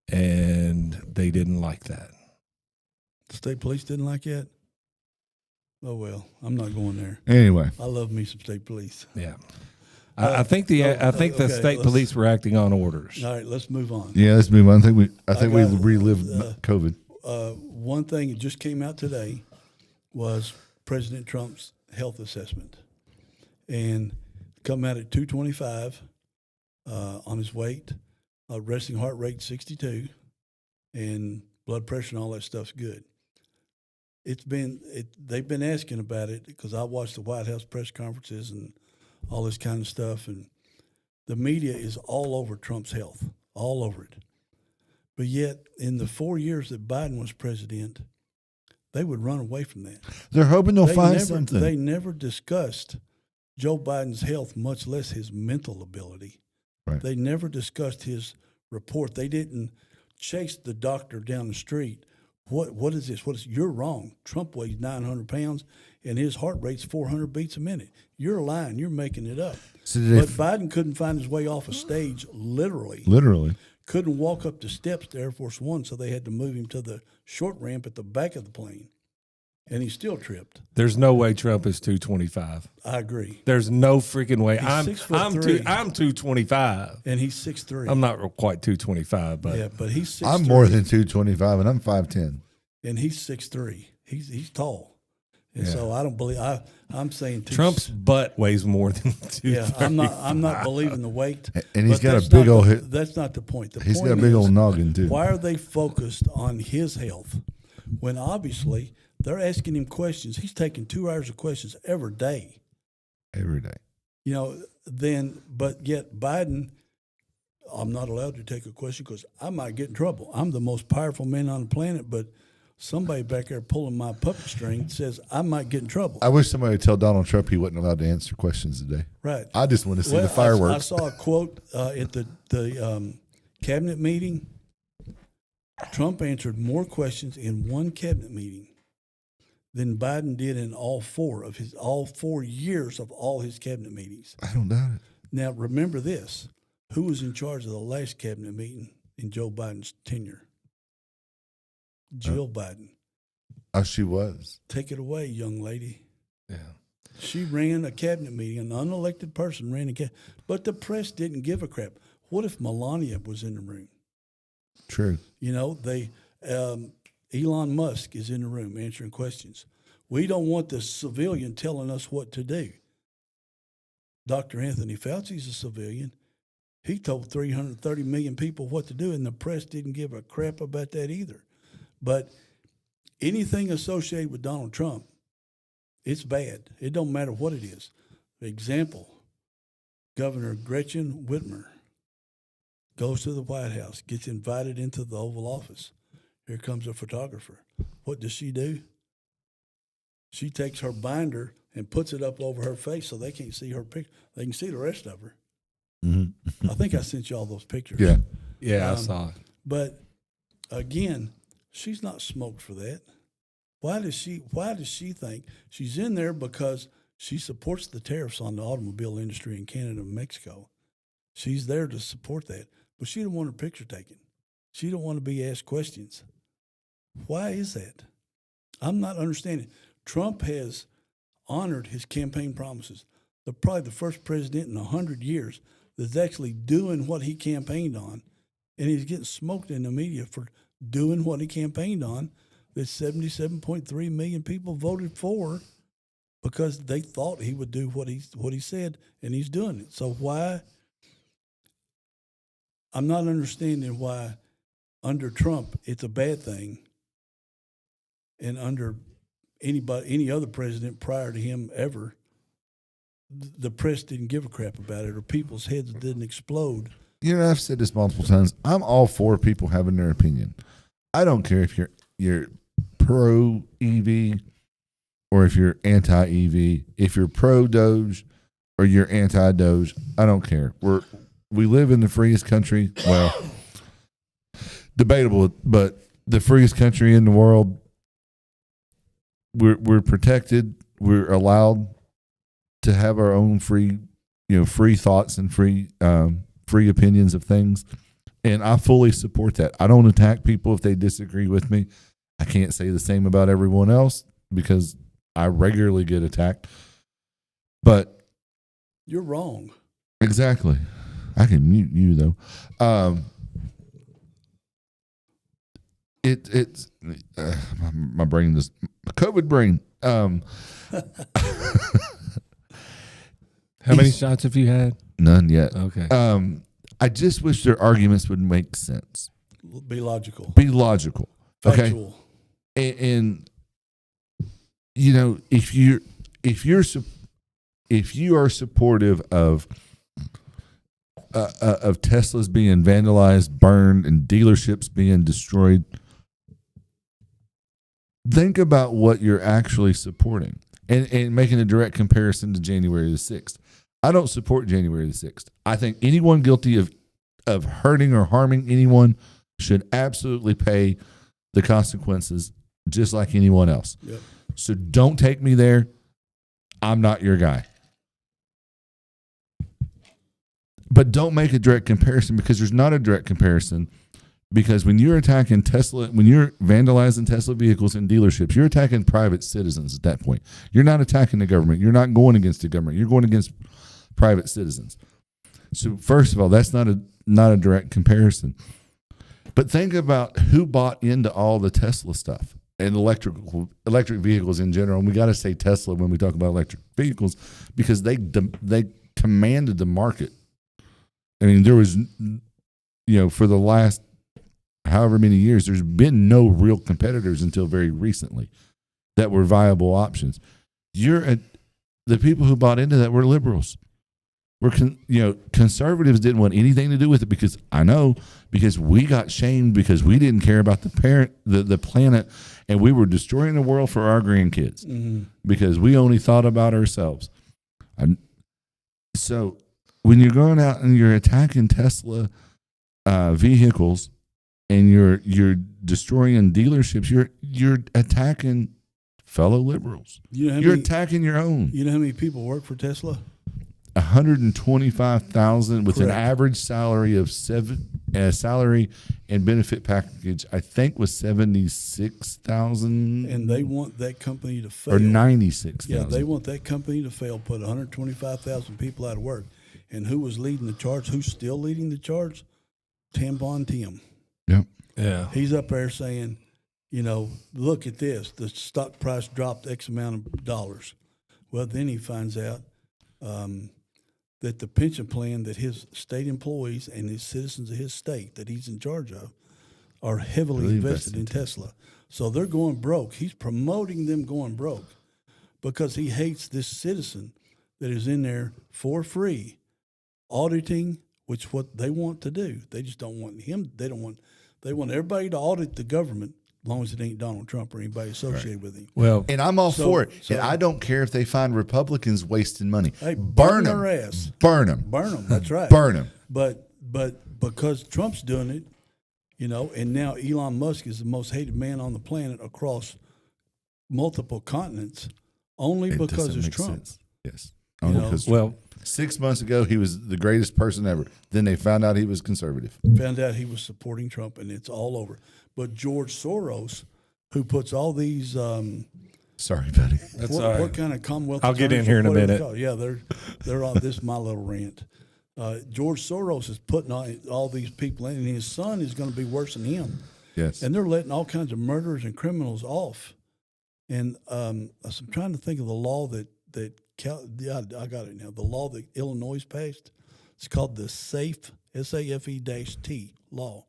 and they didn't like that. The state police didn't like that? Oh, well, I'm not going there. Anyway. I love me some state police. Yeah. I think the state police were acting on orders. All right, let's move on. Yeah, let's move on. I think we relived COVID. One thing that just came out today was President Trump's health assessment, and come out at 225 on his weight, resting heart rate 62, and blood pressure and all that stuff's good. They've been asking about it because I watched the White House press conferences and all this kind of stuff, and the media is all over Trump's health, all over it. But yet, in the 4 years that Biden was president, they would run away from that. They're hoping they'll find something. They never discussed Joe Biden's health, much less his mental ability. Right. They never discussed his report. They didn't chase the doctor down the street. What is this? You're wrong. Trump weighs 900 pounds, and his heart rate's 400 beats a minute. You're lying. You're making it up. But Biden couldn't find his way off a stage, literally. Couldn't walk up the steps to Air Force One, so they had to move him to the short ramp at the back of the plane, and he still tripped. There's no way Trump is 225. I agree. There's no freaking way. I'm 225, and he's 6'3". I'm not quite 225, but yeah, but he's 6'3". I'm more than 225, and I'm 5'10", and he's 6'3". He's tall, and so I don't believe. I'm saying Trump's butt weighs more than 235. Yeah, I'm not believing the weight. And he's got a big old hit. That's not the point. He's got a big old noggin too. Why are they focused on his health when obviously they're asking him questions? He's taking 2 hours of questions every day. Every day. But yet Biden, I'm not allowed to take a question because I might get in trouble. I'm the most powerful man on the planet, but somebody back there pulling my puppet string says I might get in trouble. I wish somebody would tell Donald Trump he wasn't allowed to answer questions today. Right. I just want to see the fireworks. I saw a quote at the cabinet meeting. Trump answered more questions in one cabinet meeting than Biden did in all 4 years of all his cabinet meetings. I don't doubt it. Now, remember this. Who was in charge of the last cabinet meeting in Joe Biden's tenure? Jill Biden. Oh, she was. Take it away, young lady. Yeah. She ran a cabinet meeting. An unelected person ran a cabinet. But the press didn't give a crap. What if Melania was in the room? True. Elon Musk is in the room answering questions. We don't want the civilian telling us what to do. Dr. Anthony Fauci's a civilian. He told 330 million people what to do, and the press didn't give a crap about that either. But anything associated with Donald Trump, it's bad. It don't matter what it is. Example, Governor Gretchen Whitmer goes to the White House, gets invited into the Oval Office. Here comes a photographer. What does she do? She takes her binder and puts it up over her face so they can't see her picture. They can see the rest of her. Mm-hmm. I think I sent you all those pictures. Yeah, I saw it. But again, she's not smoked for that. Why does she think she's in there? Because she supports the tariffs on the automobile industry in Canada and Mexico. She's there to support that, but she don't want her picture taken. She don't want to be asked questions. Why is that? I'm not understanding. Trump has honored his campaign promises. Probably the first president in 100 years that's actually doing what he campaigned on, and he's getting smoked in the media for doing what he campaigned on that 77.3 million people voted for because they thought he would do what he said, and he's doing it. So why? I'm not understanding why under Trump it's a bad thing, and under any other president prior to him ever, the press didn't give a crap about it, or people's heads didn't explode. I've said this multiple times. I'm all for people having their opinion. I don't care if you're pro EV or if you're anti EV. If you're pro Doge or you're anti Doge, I don't care. We live in the freest country. Well, debatable, but the freest country in the world. We're protected. We're allowed to have our own free thoughts and free opinions of things. And I fully support that. I don't attack people if they disagree with me. I can't say the same about everyone else because I regularly get attacked. But you're wrong. Exactly. I can mute you though. It's my brain is my COVID brain. How many shots have you had? None yet. Okay. I just wish their arguments would make sense. Be logical. Be logical. Factual. Okay. And you know, if you are supportive of Teslas being vandalized, burned, and dealerships being destroyed, think about what you're actually supporting and making a direct comparison to January the 6th. I don't support January the 6th. I think anyone guilty of hurting or harming anyone should absolutely pay the consequences just like anyone else. Yep. So don't take me there. I'm not your guy. But don't make a direct comparison, because there's not a direct comparison. Because when you're attacking Tesla, when you're vandalizing Tesla vehicles in dealerships, you're attacking private citizens at that point. You're not attacking the government. You're not going against the government. You're going against private citizens. So first of all, that's not a direct comparison. But think about who bought into all the Tesla stuff and electric vehicles in general. And we got to say Tesla when we talk about electric vehicles, because they commanded the market. I mean, there was, for the last however many years, there's been no real competitors until very recently that were viable options. The people who bought into that were liberals. Conservatives didn't want anything to do with it, because we got shamed because we didn't care about the planet, and we were destroying the world for our grandkids because we only thought about ourselves. So when you're going out and you're attacking Tesla vehicles and you're destroying dealerships, you're attacking fellow liberals. You're attacking your own. You know how many people work for Tesla? 125,000 with Correct. an average salary of salary and benefit package, I think, was 76,000, and they want that company to fail. or 96,000. Yeah, they want that company to fail. Put 125,000 people out of work, and who was leading the charge? Who's still leading the charge? Tampon Tim. Yep. Yeah. He's up there saying, look at this. The stock price dropped X amount of dollars. Well, then he finds out that the pension plan that his state employees and his citizens of his state that he's in charge of are heavily invested in Tesla. So they're going broke. He's promoting them going broke because he hates this citizen that is in there for free, auditing, which what they want to do. They just don't want him. They want everybody to audit the government, as long as it ain't Donald Trump or anybody associated with him. Well, And I'm all for it. And I don't care if they find Republicans wasting money. Hey, burn them. their ass. Burn them. Burn them. That's right. Burn them. But because Trump's doing it, and now Elon Musk is the most hated man on the planet across multiple continents, only It because doesn't it's make Trump. sense. Yes. Only because well, 6 months ago, he was the greatest person ever. Then they found out he was conservative. Found out he was supporting Trump, and it's all over. But George Soros, who puts all these Sorry, buddy. that's what, all right. what kind of Commonwealth? I'll get in attorneys here in a or whatever minute. it's called? Yeah, they're on this. My little rant. George Soros is putting all these people in, and his son is going to be worse than him. Yes. And they're letting all kinds of murderers and criminals off. And I'm trying to think of the law I got it now. The law that Illinois passed. It's called the SAFE, SAFE-T law.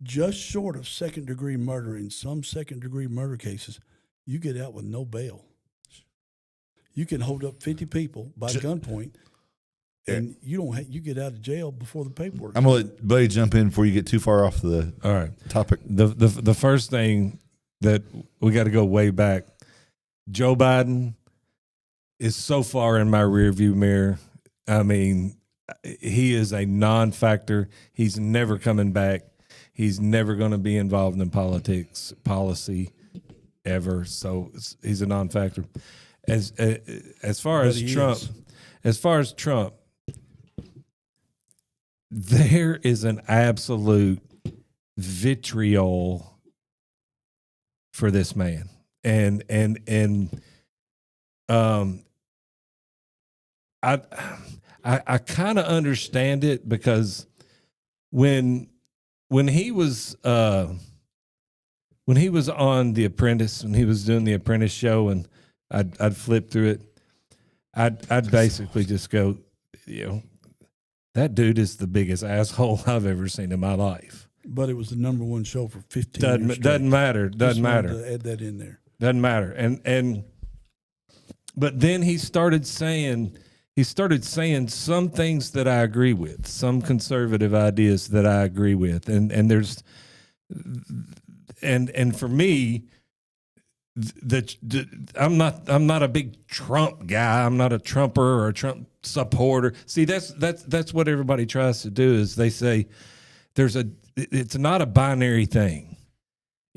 Just short of second-degree murder, in some second-degree murder cases, you get out with no bail. You can hold up 50 people by gunpoint, and you get out of jail before the paperwork. I'm going to let Buddy jump in before you get too far off the all right. topic. The first thing that we got to go way back, Joe Biden is so far in my rearview mirror. I mean, he is a non-factor. He's never coming back. He's never going to be involved in policy ever. So he's a non-factor. As far as Trump, there is an absolute vitriol for this man, I kind of understand it because when he was on The Apprentice, when he was doing The Apprentice show, and I'd flip through it, I'd basically just go, that dude is the biggest asshole I've ever seen in my life. But it was the number one show for 15 years. Doesn't matter. Doesn't matter. To add that in there. Doesn't matter. But then he started saying some things that I agree with, some conservative ideas that I agree with, and there's and for me, I'm not a big Trump guy. I'm not a Trumper or a Trump supporter. See, that's what everybody tries to do, is they say it's not a binary thing.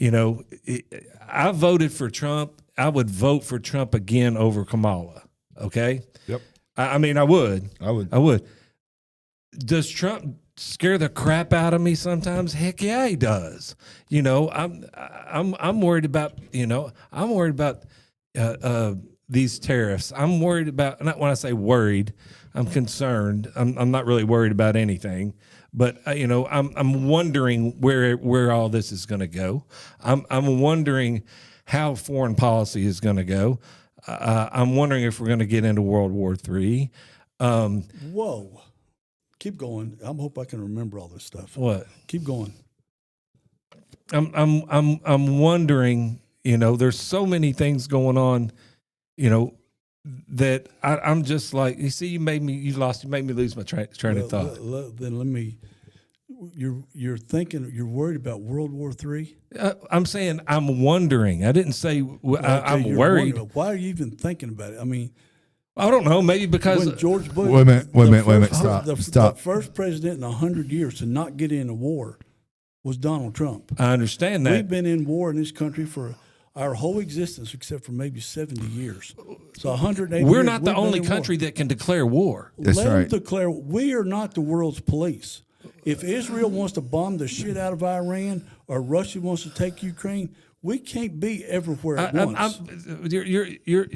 I voted for Trump. I would vote for Trump again over Kamala. Okay. Yep. I mean, I would. I would. Does Trump scare the crap out of me sometimes? Heck yeah, he does. I'm worried about. I'm worried about these tariffs. I'm worried about. Not when I say worried, I'm concerned. I'm not really worried about anything. But I'm wondering where all this is going to go. I'm wondering how foreign policy is going to go. I'm wondering if we're going to get into World War III. Whoa, keep going. I hope I can remember all this stuff. What? Keep going. I'm wondering. There's so many things going on. That I'm just like, you see, you made me lose my train of thought. Then let me. You're thinking, you're worried about World War III? I'm saying I'm wondering. I didn't say I'm worried. Why are you even thinking about it? I mean, I don't know. Maybe because when George Bush. Wait a minute. Stop. The first president in 100 years to not get in a war was Donald Trump. I understand that. We've been in war in this country for our whole existence, except for maybe 70 years. So 180 We're years, not the only country that can declare war. That's Let right. them declare. We are not the world's police. If Israel wants to bomb the shit out of Iran or Russia wants to take Ukraine, we can't be everywhere at once. You're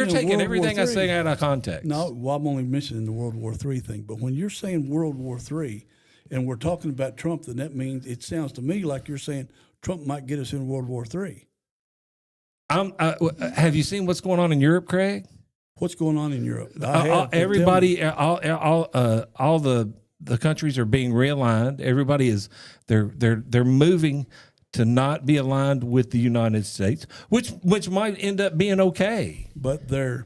taking everything I say out of context. No, well, I'm only mentioning the World War III thing. But when you're saying World War III and we're talking about Trump, then that means it sounds to me like you're saying Trump might get us in World War III. Have you seen what's going on in Europe, Craig? What's going on in Europe? Everybody, all the countries are being realigned. Everybody is they're moving to not be aligned with the United States, which might end up being okay. But their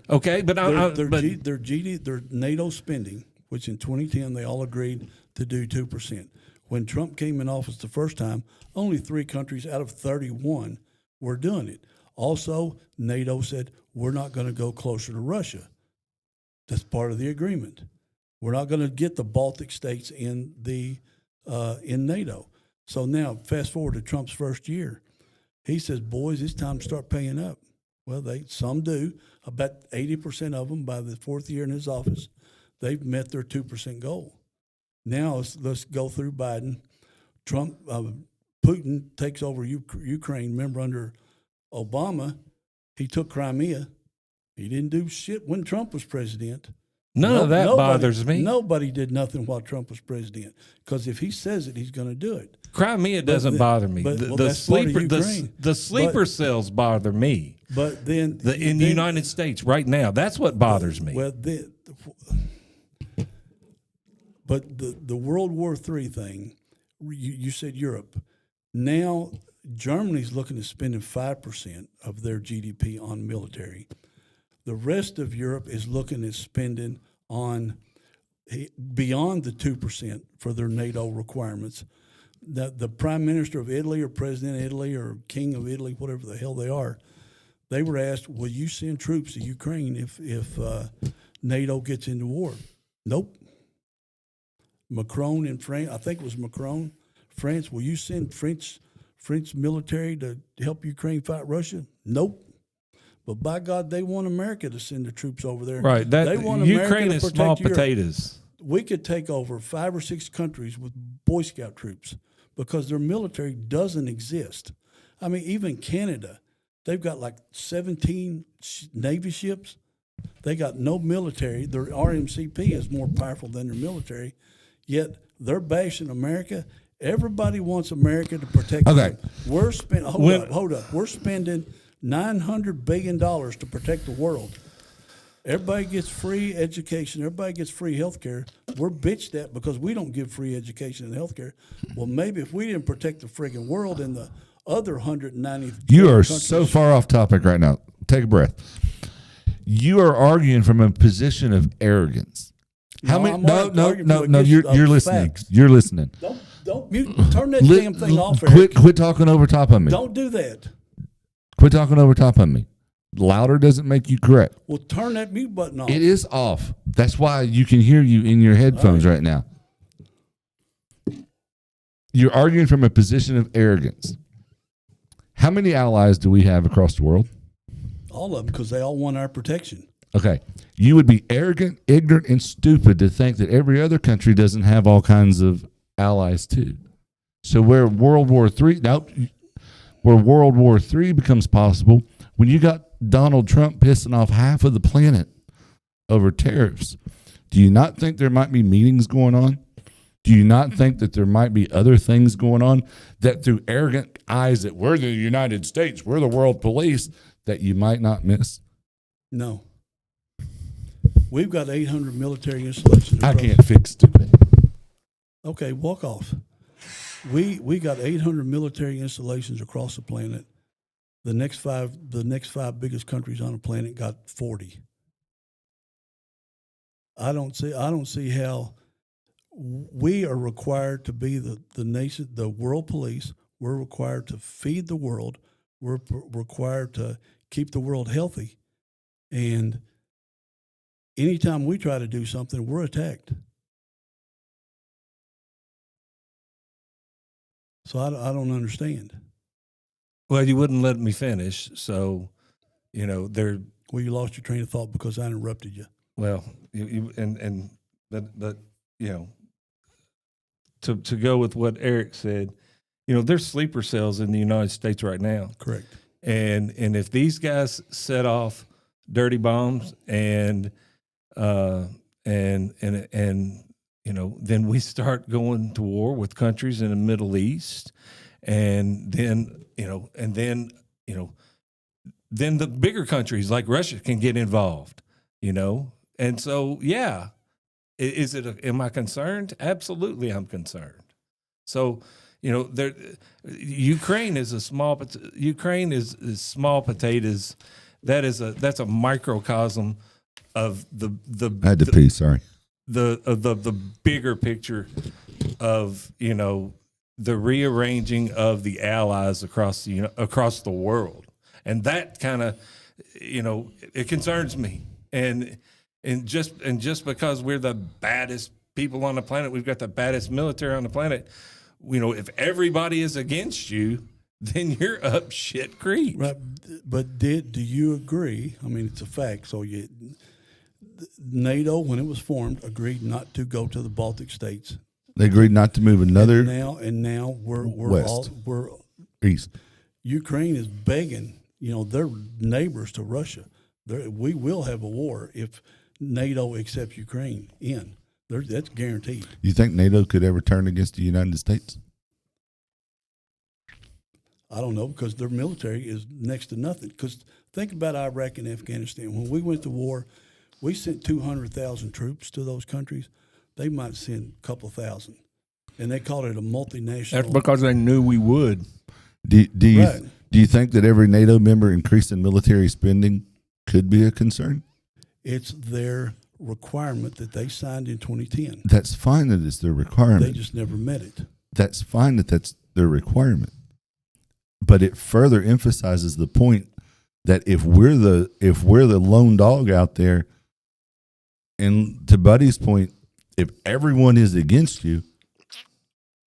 NATO spending, which in 2010 they all agreed to do 2%. When Trump came in office the first time, only 3 countries out of 31 were doing it. Also, NATO said, we're not going to go closer to Russia. That's part of the agreement. We're not going to get the Baltic states in NATO. So now, fast forward to Trump's first year. He says, boys, it's time to start paying up. Well, some do. About 80% of them, by the 4th year in his office, they've met their 2% goal. Now, let's go through Biden. Putin takes over Ukraine. Remember, under Obama, he took Crimea. He didn't do shit when Trump was president. Nobody bothers me. Nobody did nothing while Trump was president, because if he says it, he's going to do it. Crimea doesn't bother me. The sleeper cells bother me. But then in the United States right now, that's what bothers me. But the World War III thing, you said Europe. Now Germany's looking at spending 5% of their GDP on military. The rest of Europe is looking at spending on beyond the 2% for their NATO requirements. The Prime Minister of Italy or President of Italy or King of Italy, whatever the hell they are, they were asked, will you send troops to Ukraine if NATO gets into war? Nope. Macron in France, I think it was Macron, France, will you send French military to help Ukraine fight Russia? Nope. But by God, they want America to send the troops over there. Right. They want Ukraine America is to small protect Europe. potatoes. We could take over 5 or 6 countries with Boy Scout troops because their military doesn't exist. I mean, even Canada, they've got like 17 Navy ships. They got no military. Their RMCP is more powerful than their military, yet they're bashing America. Everybody wants America to protect Okay. them. We're hold up. We're spending $900 billion to protect the world. Everybody gets free education. Everybody gets free health care. We're bitched at because we don't give free education and health care. Well, maybe if we didn't protect the friggin' world and the other 190 You are countries, so far off topic right now. Take a breath. You are arguing from a position of arrogance. How many? I'm No. You're listening. facts. You're listening. Don't mute. Turn that damn thing off. Quit talking over top of me. Don't do that. Quit talking over top of me. Louder doesn't make you correct. Well, turn that mute button off. It is off. That's why you can hear you in your headphones right now. You're arguing from a position of arrogance. How many allies do we have across the world? All of them, because they all want our protection. Okay. You would be arrogant, ignorant, and stupid to think that every other country doesn't have all kinds of allies too. So where World War III becomes possible, when you got Donald Trump pissing off half of the planet over tariffs, do you not think there might be meetings going on? Do you not think that there might be other things going on that through arrogant eyes that we're the United States, we're the world police, that you might not miss? No. We've got 800 military installations. I can't fix stupid. Okay, walk off. We got 800 military installations across the planet. The next five biggest countries on the planet got 40. I don't see how we are required to be the nation, the world police. We're required to feed the world. We're required to keep the world healthy. And anytime we try to do something, we're attacked. So I don't understand. Well, you wouldn't let me finish, so there. Well, you lost your train of thought because I interrupted you. Well, to go with what Eric said, there's sleeper cells in the United States right now. Correct. And if these guys set off dirty bombs and then we start going to war with countries in the Middle East, and then the bigger countries like Russia can get involved, and so yeah, am I concerned? Absolutely, I'm concerned. So Ukraine is small potatoes. That's a microcosm of the I had to pee. Sorry. The bigger picture of the rearranging of the allies across the world, and that kind of it concerns me, and just because we're the baddest people on the planet, we've got the baddest military on the planet. If everybody is against you, then you're up shit creek. Right, but do you agree? I mean, it's a fact. So NATO, when it was formed, agreed not to go to the Baltic states. They agreed not to move another. And now we're west. We're East. Ukraine is begging, their neighbors to Russia. We will have a war if NATO accepts Ukraine in. That's guaranteed. You think NATO could ever turn against the United States? I don't know, because their military is next to nothing. Because think about Iraq and Afghanistan. When we went to war, we sent 200,000 troops to those countries. They might send a couple thousand. And they called it a multinational. That's because they knew we would. Do you think that every NATO member increasing military spending could be a concern? It's their requirement that they signed in 2010. That's fine that it's their requirement. They just never met it. That's fine that that's their requirement. But it further emphasizes the point that if we're the lone dog out there, and to Buddy's point, if everyone is against you,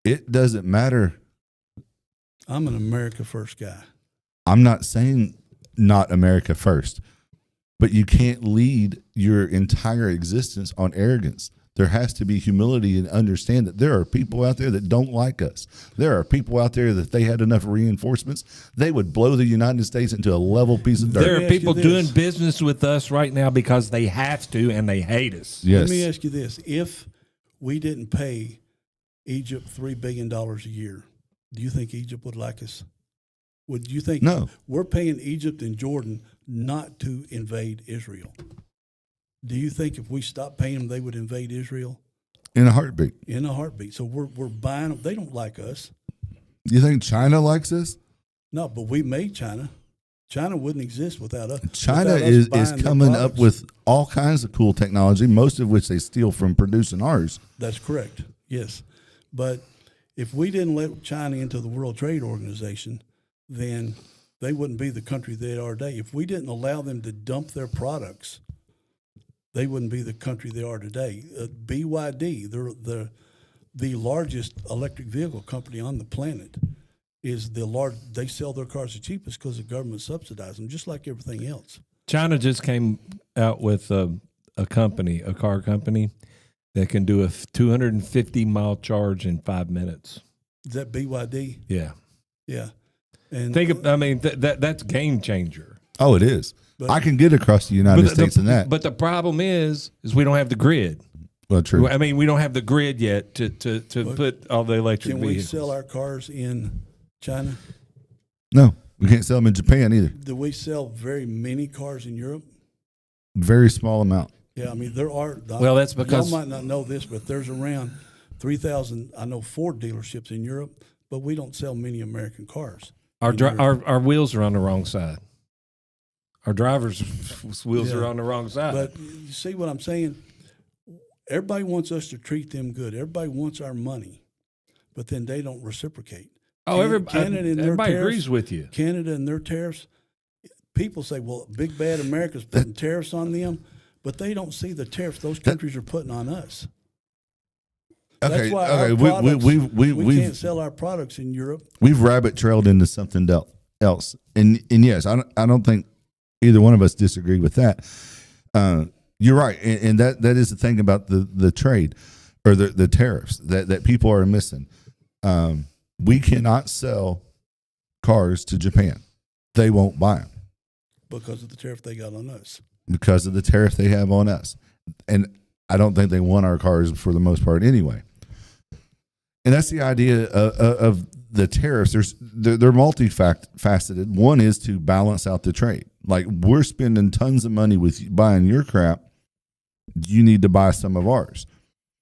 it doesn't matter. I'm an America first guy. I'm not saying not America first, but you can't lead your entire existence on arrogance. there has to be humility and understand that there are people out there that don't like us. There are people out there that if they had enough reinforcements, they would blow the United States into a level piece of dirt. There are people doing business with us right now because they have to and they hate us. Yes. Let me ask you this. If we didn't pay Egypt $3 billion a year, do you think Egypt would like us? Would you think No. We're paying Egypt and Jordan not to invade Israel? Do you think if we stopped paying them, they would invade Israel? In a heartbeat. In a heartbeat. So we're buying them. They don't like us. You think China likes us? No, but we made China. China wouldn't exist without us. China without us is buying their coming up products. with all kinds of cool technology, most of which they steal from producing ours. That's correct. Yes. But if we didn't let China into the World Trade Organization, then they wouldn't be the country they are today. If we didn't allow them to dump their products, they wouldn't be the country they are today. BYD, they're the largest electric vehicle company on the planet, is they sell their cars the cheapest because the government subsidizes them, just like everything else. China just came out with a car company that can do a 250-mile charge in 5 minutes. Is that BYD? Yeah. Yeah. And that's game changer. Oh, it is. But- I can get across the United States in that. But the problem is we don't have the grid. Well, true. I mean, we don't have the grid yet to put all the electric can vehicles. we sell our cars in China? No, we can't sell them in Japan either. Do we sell very many cars in Europe? Very small amount. Yeah, I mean, there are. Well, that's because- y'all might not know this, but there's around 3,000, I know, Ford dealerships in Europe, but we don't sell many American cars. Our wheels are on the wrong side. Our drivers' wheels are on the wrong side. But you see what I'm saying? Everybody wants us to treat them good. Everybody wants our money, but then they don't reciprocate. Oh, Canada and their everybody tariffs, agrees with you. Canada and their tariffs. People say, well, big bad America's putting tariffs on them, but they don't see the tariffs those countries are putting on us. That's why our products, we can't sell our products in Europe. We've rabbit trailed into something else, and yes, I don't think either one of us disagree with that. You're right, and that is the thing about the trade or the tariffs that people are missing. We cannot sell cars to Japan; they won't buy them Because of the tariff they got on us. because of the tariff they have on us, and I don't think they want our cars for the most part anyway. And that's the idea of the tariffs. They're multifaceted. One is to balance out the trade. Like, we're spending tons of money with buying your crap. You need to buy some of ours.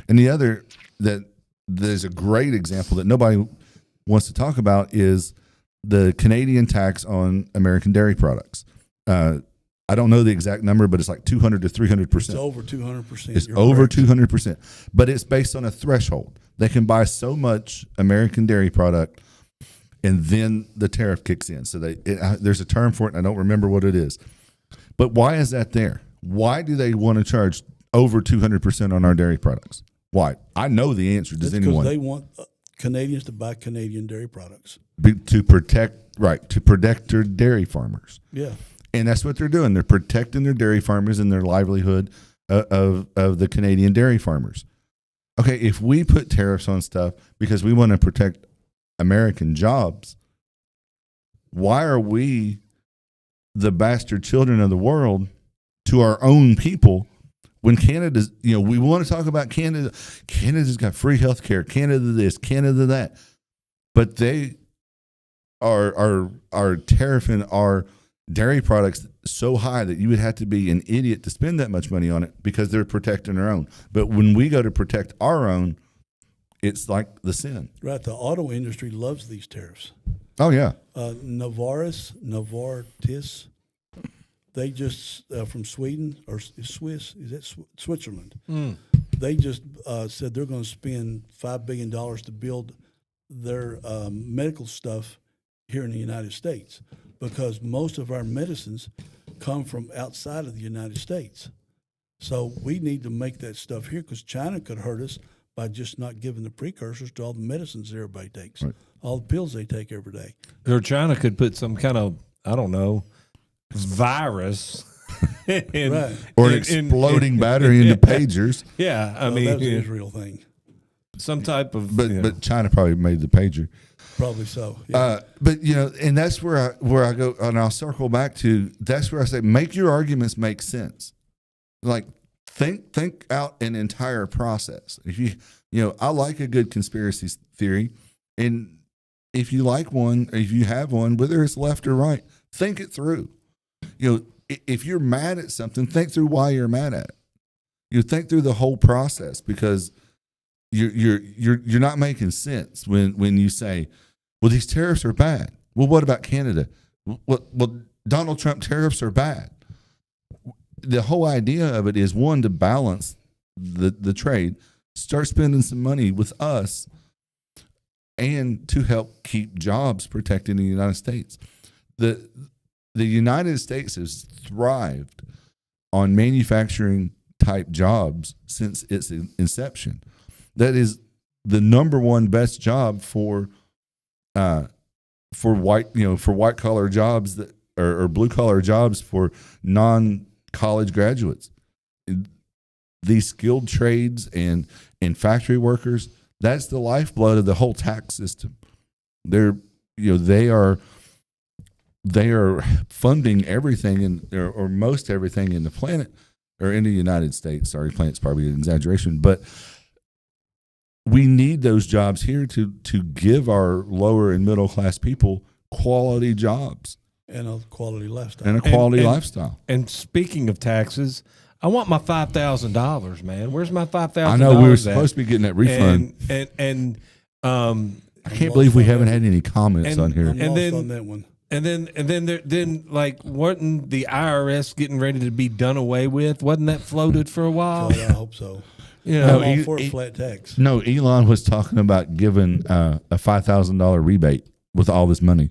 And the other that there's a great example that nobody wants to talk about is the Canadian tax on American dairy products. I don't know the exact number, but it's like 200 to 300%. It's over 200%. It's over 200%, but it's based on a threshold. They can buy so much American dairy product, and then the tariff kicks in. So there's a term for it, and I don't remember what it is. But why is that there? Why do they want to charge over 200% on our dairy products? Why? I know the answer. Does anyone? Because they want Canadians to buy Canadian dairy products. To protect their dairy farmers. Yeah. And that's what they're doing. They're protecting their dairy farmers and their livelihood of the Canadian dairy farmers. Okay, if we put tariffs on stuff because we want to protect American jobs, why are we the bastard children of the world to our own people when Canada's, we want to talk about Canada. Canada's got free health care, Canada this, Canada that. But they are tariffing our dairy products so high that you would have to be an idiot to spend that much money on it because they're protecting their own. But when we go to protect our own, it's like the sin. Right. The auto industry loves these tariffs. Oh, yeah. Novartis, they just, from Sweden, or Swiss, is that Switzerland? They just said they're going to spend $5 billion to build their medical stuff here in the United States, because most of our medicines come from outside of the United States. So we need to make that stuff here, because China could hurt us by just not giving the precursors to all the medicines everybody takes, all the pills they take every day. Or China could put some kind of, I don't know, virus And, Right. Or an exploding battery into pagers. Yeah, I Well, mean, that's an Israel thing. some type of. But China probably made the pager. Probably so. Yeah. But and that's where I go, and I'll circle back to. That's where I say, make your arguments make sense. Like think out an entire process. If I like a good conspiracy theory, and if you like one, or if you have one, whether it's left or right, think it through. If you're mad at something, think through why you're mad at it. You think through the whole process, because you're not making sense when you say, well, these tariffs are bad. Well, what about Canada? Well, Donald Trump tariffs are bad. The whole idea of it is, one, to balance the trade, start spending some money with us, and to help keep jobs protected in the United States. The United States has thrived on manufacturing type jobs since its inception. That is the number one best job for white collar jobs that or blue collar jobs for non-college graduates. These skilled trades and factory workers, that's the lifeblood of the whole tax system. They are funding everything or most everything in the planet, or in the United States. Sorry, planet's probably an exaggeration, but we need those jobs here to give our lower and middle class people quality jobs And a quality lifestyle. and a quality lifestyle. And speaking of taxes, I want my $5,000, man. Where's my $5,000? I know we were supposed to be getting that refund. And I can't believe we haven't had any comments on here. I'm lost on that one. And then like, wasn't the IRS getting ready to be done away with? Wasn't that floated for a while? So, yeah, I hope so. Yeah. I'm all for a flat tax. No, Elon was talking about giving a $5,000 rebate with all this money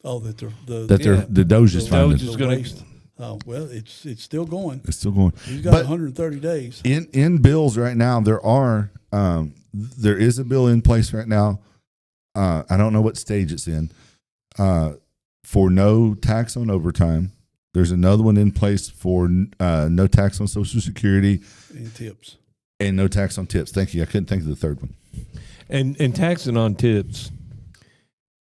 Oh, that the Doge is funding. Doge is gonna- waste. Oh well, it's still going. It's still going. He's got But 130 days. in bills right now, there is a bill in place right now. I don't know what stage it's in. For no tax on overtime. There's another one in place for no tax on Social Security And tips. and no tax on tips. Thank you. I couldn't think of the third one. And taxing on tips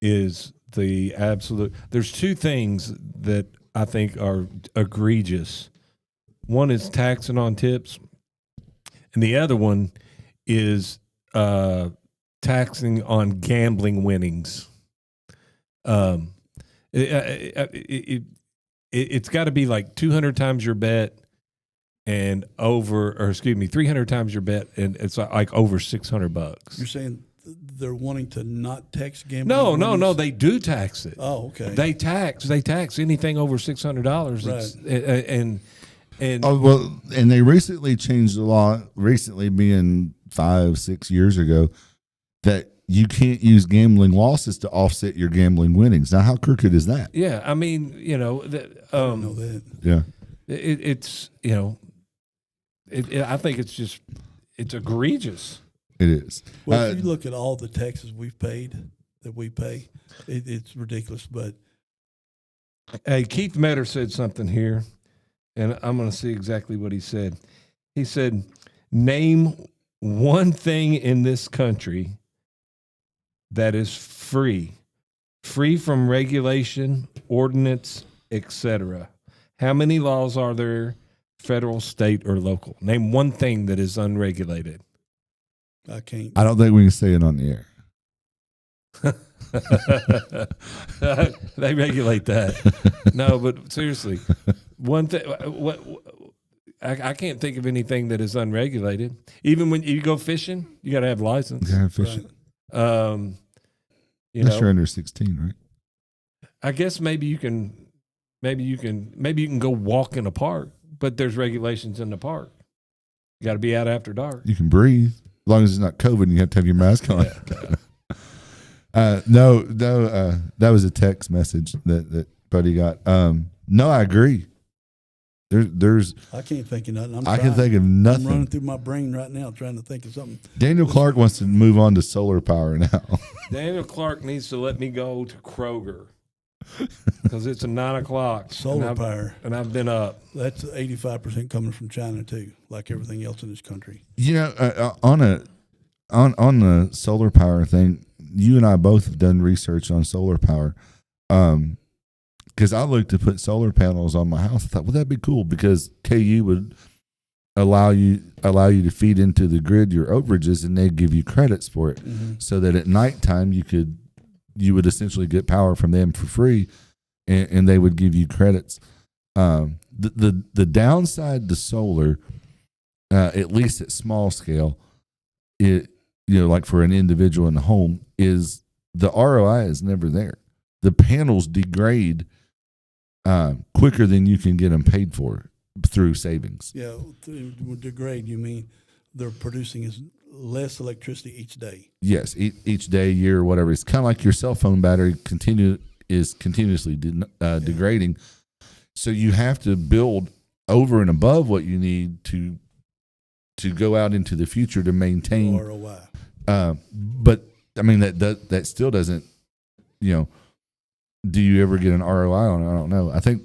is the absolute. There's two things that I think are egregious. One is taxing on tips, and the other one is taxing on gambling winnings. It's got to be like 200 times your bet and 300 times your bet, and it's like over $600. You're saying they're wanting to not tax gambling? No, winnings? they do tax it. Oh, okay. They tax anything over $600. Right. And they recently changed the law. Recently, being 5-6 years ago, that you can't use gambling losses to offset your gambling winnings. Now, how crooked is that? Yeah, I mean, I don't know that. Yeah, it's I think it's egregious. it is. Well, if you look at all the taxes we pay, it's ridiculous. But Hey, Keith Metter said something here, and I'm going to see exactly what he said. He said, name one thing in this country that is free from regulation, ordinance, etc. How many laws are there, federal, state, or local? Name one thing that is unregulated. I can't. I don't think we can say it on the air. They regulate that. No, but seriously, one thing. I can't think of anything that is unregulated. Even when you go fishing, you got to have a license. Yeah, fishing. Right. Unless you're under 16, right? I guess maybe you can go walk in a park, but there's regulations in the park. You got to be out after dark. You can breathe as long as it's not COVID. And you have to have your mask on. No, that was a text message that Buddy got. No, I agree. There's. I can't think of nothing. I can think of nothing. I'm running through my brain right now trying to think of something. Daniel Clark wants to move on to solar power now. Daniel Clark needs to let me go to Kroger because it's a 9 o'clock. Solar power. And I've been up. That's 85% coming from China too, like everything else in this country. You know, on the solar power thing, you and I both have done research on solar power. Because I looked to put solar panels on my house. I thought, well, that'd be cool because KU would allow you to feed into the grid your overages, and they'd give you credits for it, so that at nighttime you would essentially get power from them for free, and they would give you credits. The downside to solar, at least at small scale, like for an individual in the home, is the ROI is never there. The panels degrade quicker than you can get them paid for through savings. Yeah, degrade, you mean they're producing less electricity each day? Yes, each day, year, whatever. It's kind of like your cell phone battery is continuously degrading. So you have to build over and above what you need to go out into the future to maintain ROI. But I mean that still doesn't, do you ever get an ROI on it? I don't know. I think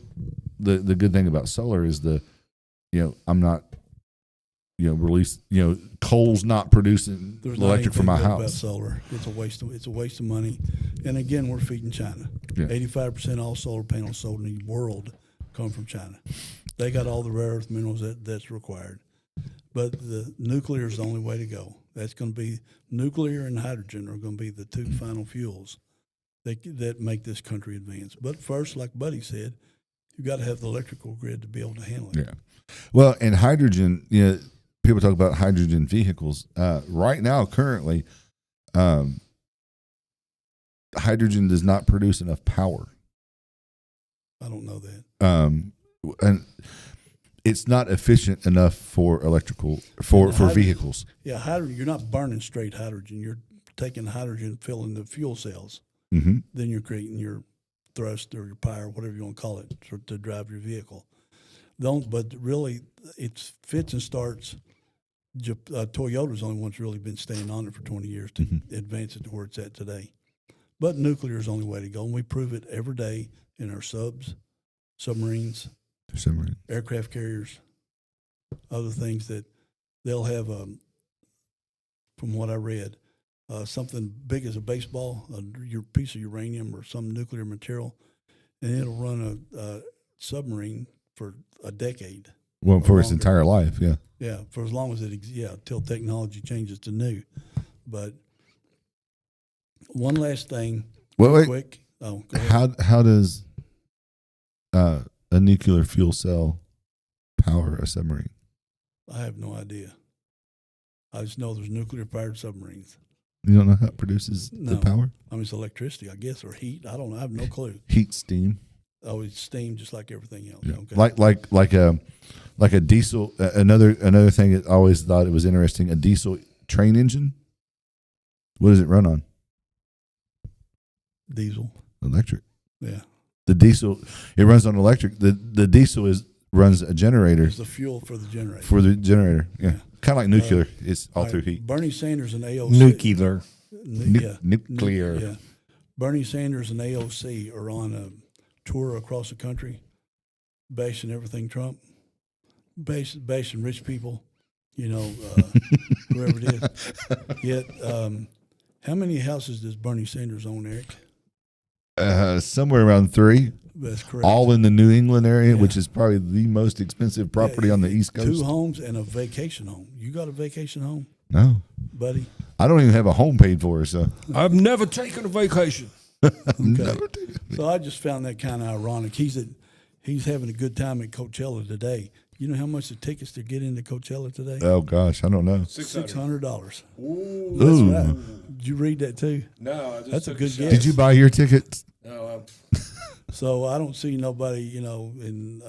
the good thing about solar is I'm not, coal's not producing electric for my house. About solar, it's a waste of money. And again, we're feeding China. 85% of all solar panels sold in the world come from China. They got all the rare earth minerals that's required. But the nuclear is the only way to go. That's going to be nuclear and hydrogen are going to be the two final fuels that make this country advance. But first, like Buddy said, you've got to have the electrical grid to be able to handle it. Yeah. Well, and hydrogen, people talk about hydrogen vehicles. Right now, currently, hydrogen does not produce enough power. I don't know that. And it's not efficient enough for electrical for vehicles. Yeah, hydrogen. You're not burning straight hydrogen. You're taking hydrogen, filling the fuel cells. Mm-hmm. Then you're creating your thrust or your power, whatever you want to call it, to drive your vehicle. But really, it fits and starts. Toyota's the only one's really been staying on it for 20 years to advance it to where it's at today. But nuclear is the only way to go, and we prove it every day in our submarines, aircraft carriers, other things that they'll have, from what I read, something big as a baseball, your piece of uranium or some nuclear material, and it'll run a submarine for a decade. Well, for its entire life, yeah. Yeah, for as long as till technology changes to new. But one last thing, quick. Oh, go ahead. How does a nuclear fuel cell power a submarine? I have no idea. I just know there's nuclear-powered submarines. You don't know how it produces the power? I mean, it's electricity, I guess, or heat. I don't know. I have no clue. Heat, steam. Oh, it's steam, just like everything else. Yeah. Okay. Like a diesel. Another thing that I always thought it was interesting. A diesel train engine. What does it run on? Diesel. Electric. Yeah. The diesel, it runs on electric. The diesel runs a generator. It's the fuel for the generator. For the generator, yeah. Kind of like nuclear. It's all through heat. Bernie Sanders and AOC. Nuclear. Nuclear. Yeah. Bernie Sanders and AOC are on a tour across the country, bashing everything Trump, bashing rich people, whoever it is. Yet, how many houses does Bernie Sanders own, Eric? Somewhere around 3. That's correct. All in the New England area, which is probably the most expensive property on the East Coast. 2 homes and a vacation home. You got a vacation home? No. Buddy? I don't even have a home paid for, so. I've never taken a vacation. Never taken a So I just found that kind of ironic. He's having a good time at Coachella today. You know how much the tickets to get into Coachella today? Oh, gosh, I don't know. $600. Ooh. That's right. Did you read that too? No, I just That's a good guess. Did you buy your tickets? No, So I don't see nobody, in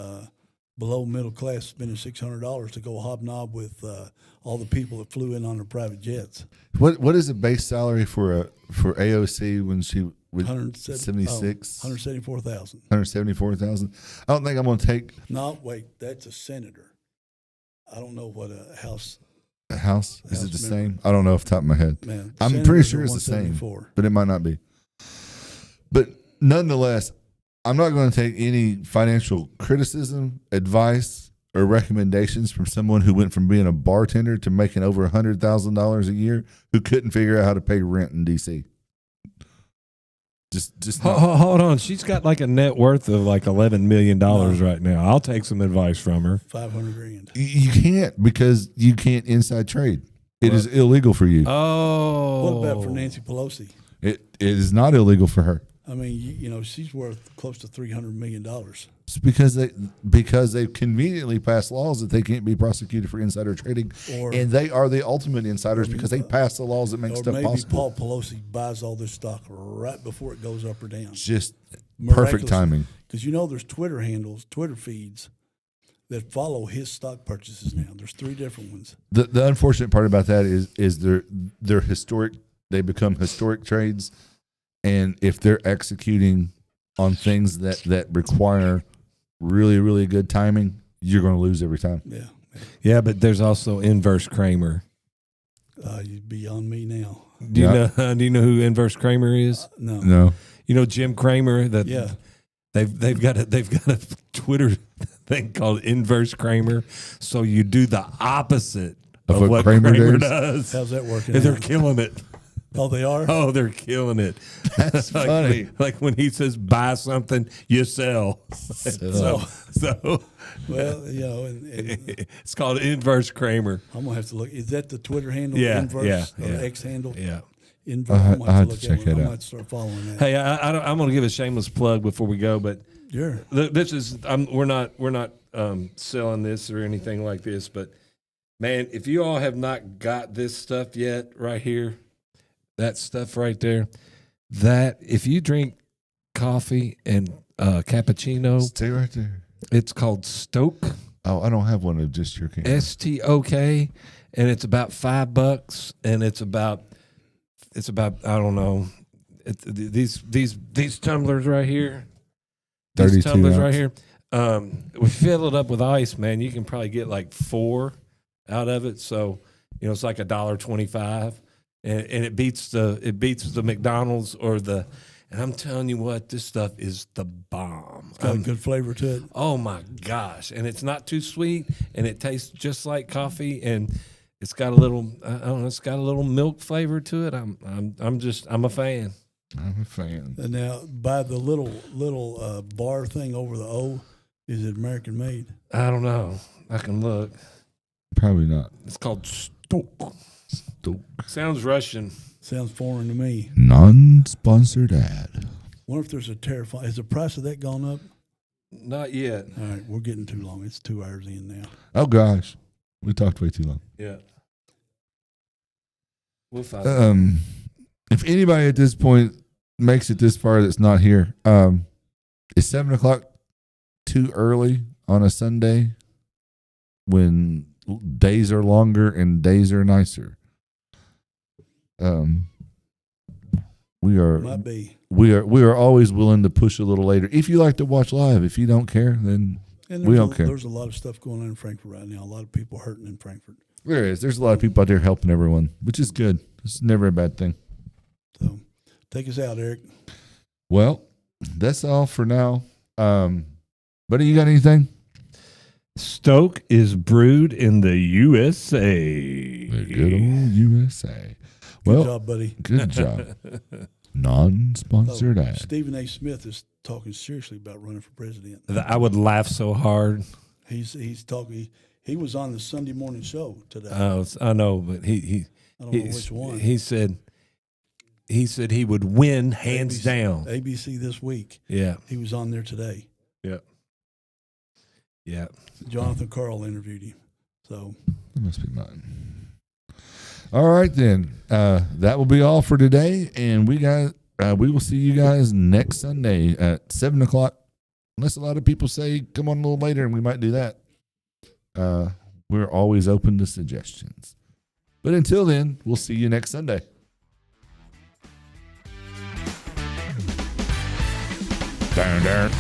below middle class spending $600 to go hobnob with all the people that flew in on their private jets. What is the base salary for AOC when she was 76? 174,000. 174,000. I don't think I'm going to take. No, wait, that's a senator. I don't know what a house. A house? Is it the member. same? I don't know off the top of my head. Man, I'm pretty sure it's the same, but it might not be. But nonetheless, I'm not going to take any financial criticism, advice, or recommendations from someone who went from being a bartender to making over $100,000 a year who couldn't figure out how to pay rent in DC. Just hold on. She's got like a net worth of like $11 million right now. I'll take some advice from her. $500,000. You can't, because you can't inside trade. It is illegal for you. Oh. What about for Nancy Pelosi? It is not illegal for her. I mean, you know, she's worth close to $300 million. It's because they conveniently pass laws that they can't be prosecuted for insider trading, and they are the ultimate insiders because they pass the laws that make stuff maybe possible. Paul Pelosi buys all this stock right before it goes up or down. Just perfect timing. Because you know, there's Twitter handles, Twitter feeds that follow his stock purchases now. There's 3 different ones. The unfortunate part about that is they're historic. They become historic trades, and if they're executing on things that require really, really good timing, you're going to lose every time. Yeah, but there's also Inverse Kramer. You'd be on me now. Do you know who Inverse Kramer is? No. You know Jim Cramer? Yeah. They've got a Twitter thing called Inverse Kramer. So you do the opposite of what Kramer does. How's that working? And they're killing it. Oh, they are? Oh, they're killing it. That's funny. Like when he says buy something, you sell. So well, you know, it's called Inverse Kramer. I'm gonna have to look. Is that the Twitter handle? Yeah, Inverse, yeah. X handle. Yeah. Inverse. I have to check it out. I might start following that. Hey, I'm going to give a shameless plug before we go, but Sure. this is we're not selling this or anything like this, but man, if you all have not got this stuff yet, right here, that stuff right there, that if you drink coffee and cappuccino, Stay right there. it's called Stoke. Oh, I don't have one of just your can. STOK, and it's about $5, and it's about I don't know, these tumblers right here, 32 these tumblers ounce. right here. We fill it up with ice, man. You can probably get like 4 out of it, so you know it's like $1.25, and it beats the McDonald's or the. And I'm telling you what, this stuff is the bomb. It's got a good flavor to it. Oh my gosh! And it's not too sweet, and it tastes just like coffee, and it's got a little, I don't know, it's got a little milk flavor to it. I'm a fan. I'm a fan. And now, by the little bar thing over the O, is it American made? I don't know. I can look. Probably not. It's called Stoke. Sounds Russian. Sounds foreign to me. Non-sponsored ad. Wonder if there's a tariff. Has the price of that gone up? Not yet. All right, we're getting too long. It's 2 hours in now. Oh gosh, we talked way too long. Yeah. We'll find If anybody at this point makes it this far that's not here, is 7:00 too early on a Sunday when days are longer and days are nicer? Might be. We are always willing to push a little later. If you like to watch live, if you don't care, then we don't care. There's a lot of stuff going on in Frankfurt right now. A lot of people hurting in Frankfurt. There is. There's a lot of people out there helping everyone, which is good. It's never a bad thing. So, take us out, Eric. Well, that's all for now. Buddy, you got anything? Stoke is brewed in the USA. The good old USA. Well, Good job, buddy. good job. Non-sponsored ad. Stephen A. Smith is talking seriously about running for president. I would laugh so hard. He's talking. He was on the Sunday morning show today. I know, but he I don't know which one. He said he would win hands down. ABC This Week. Yeah. He was on there today. Yeah. Yeah. Jonathan Carl interviewed him. So That must be mine. All right, then. That will be all for today, and we will see you guys next Sunday at 7:00. Unless a lot of people say come on a little later, and we might do that. We're always open to suggestions. But until then, we'll see you next Sunday. Darn.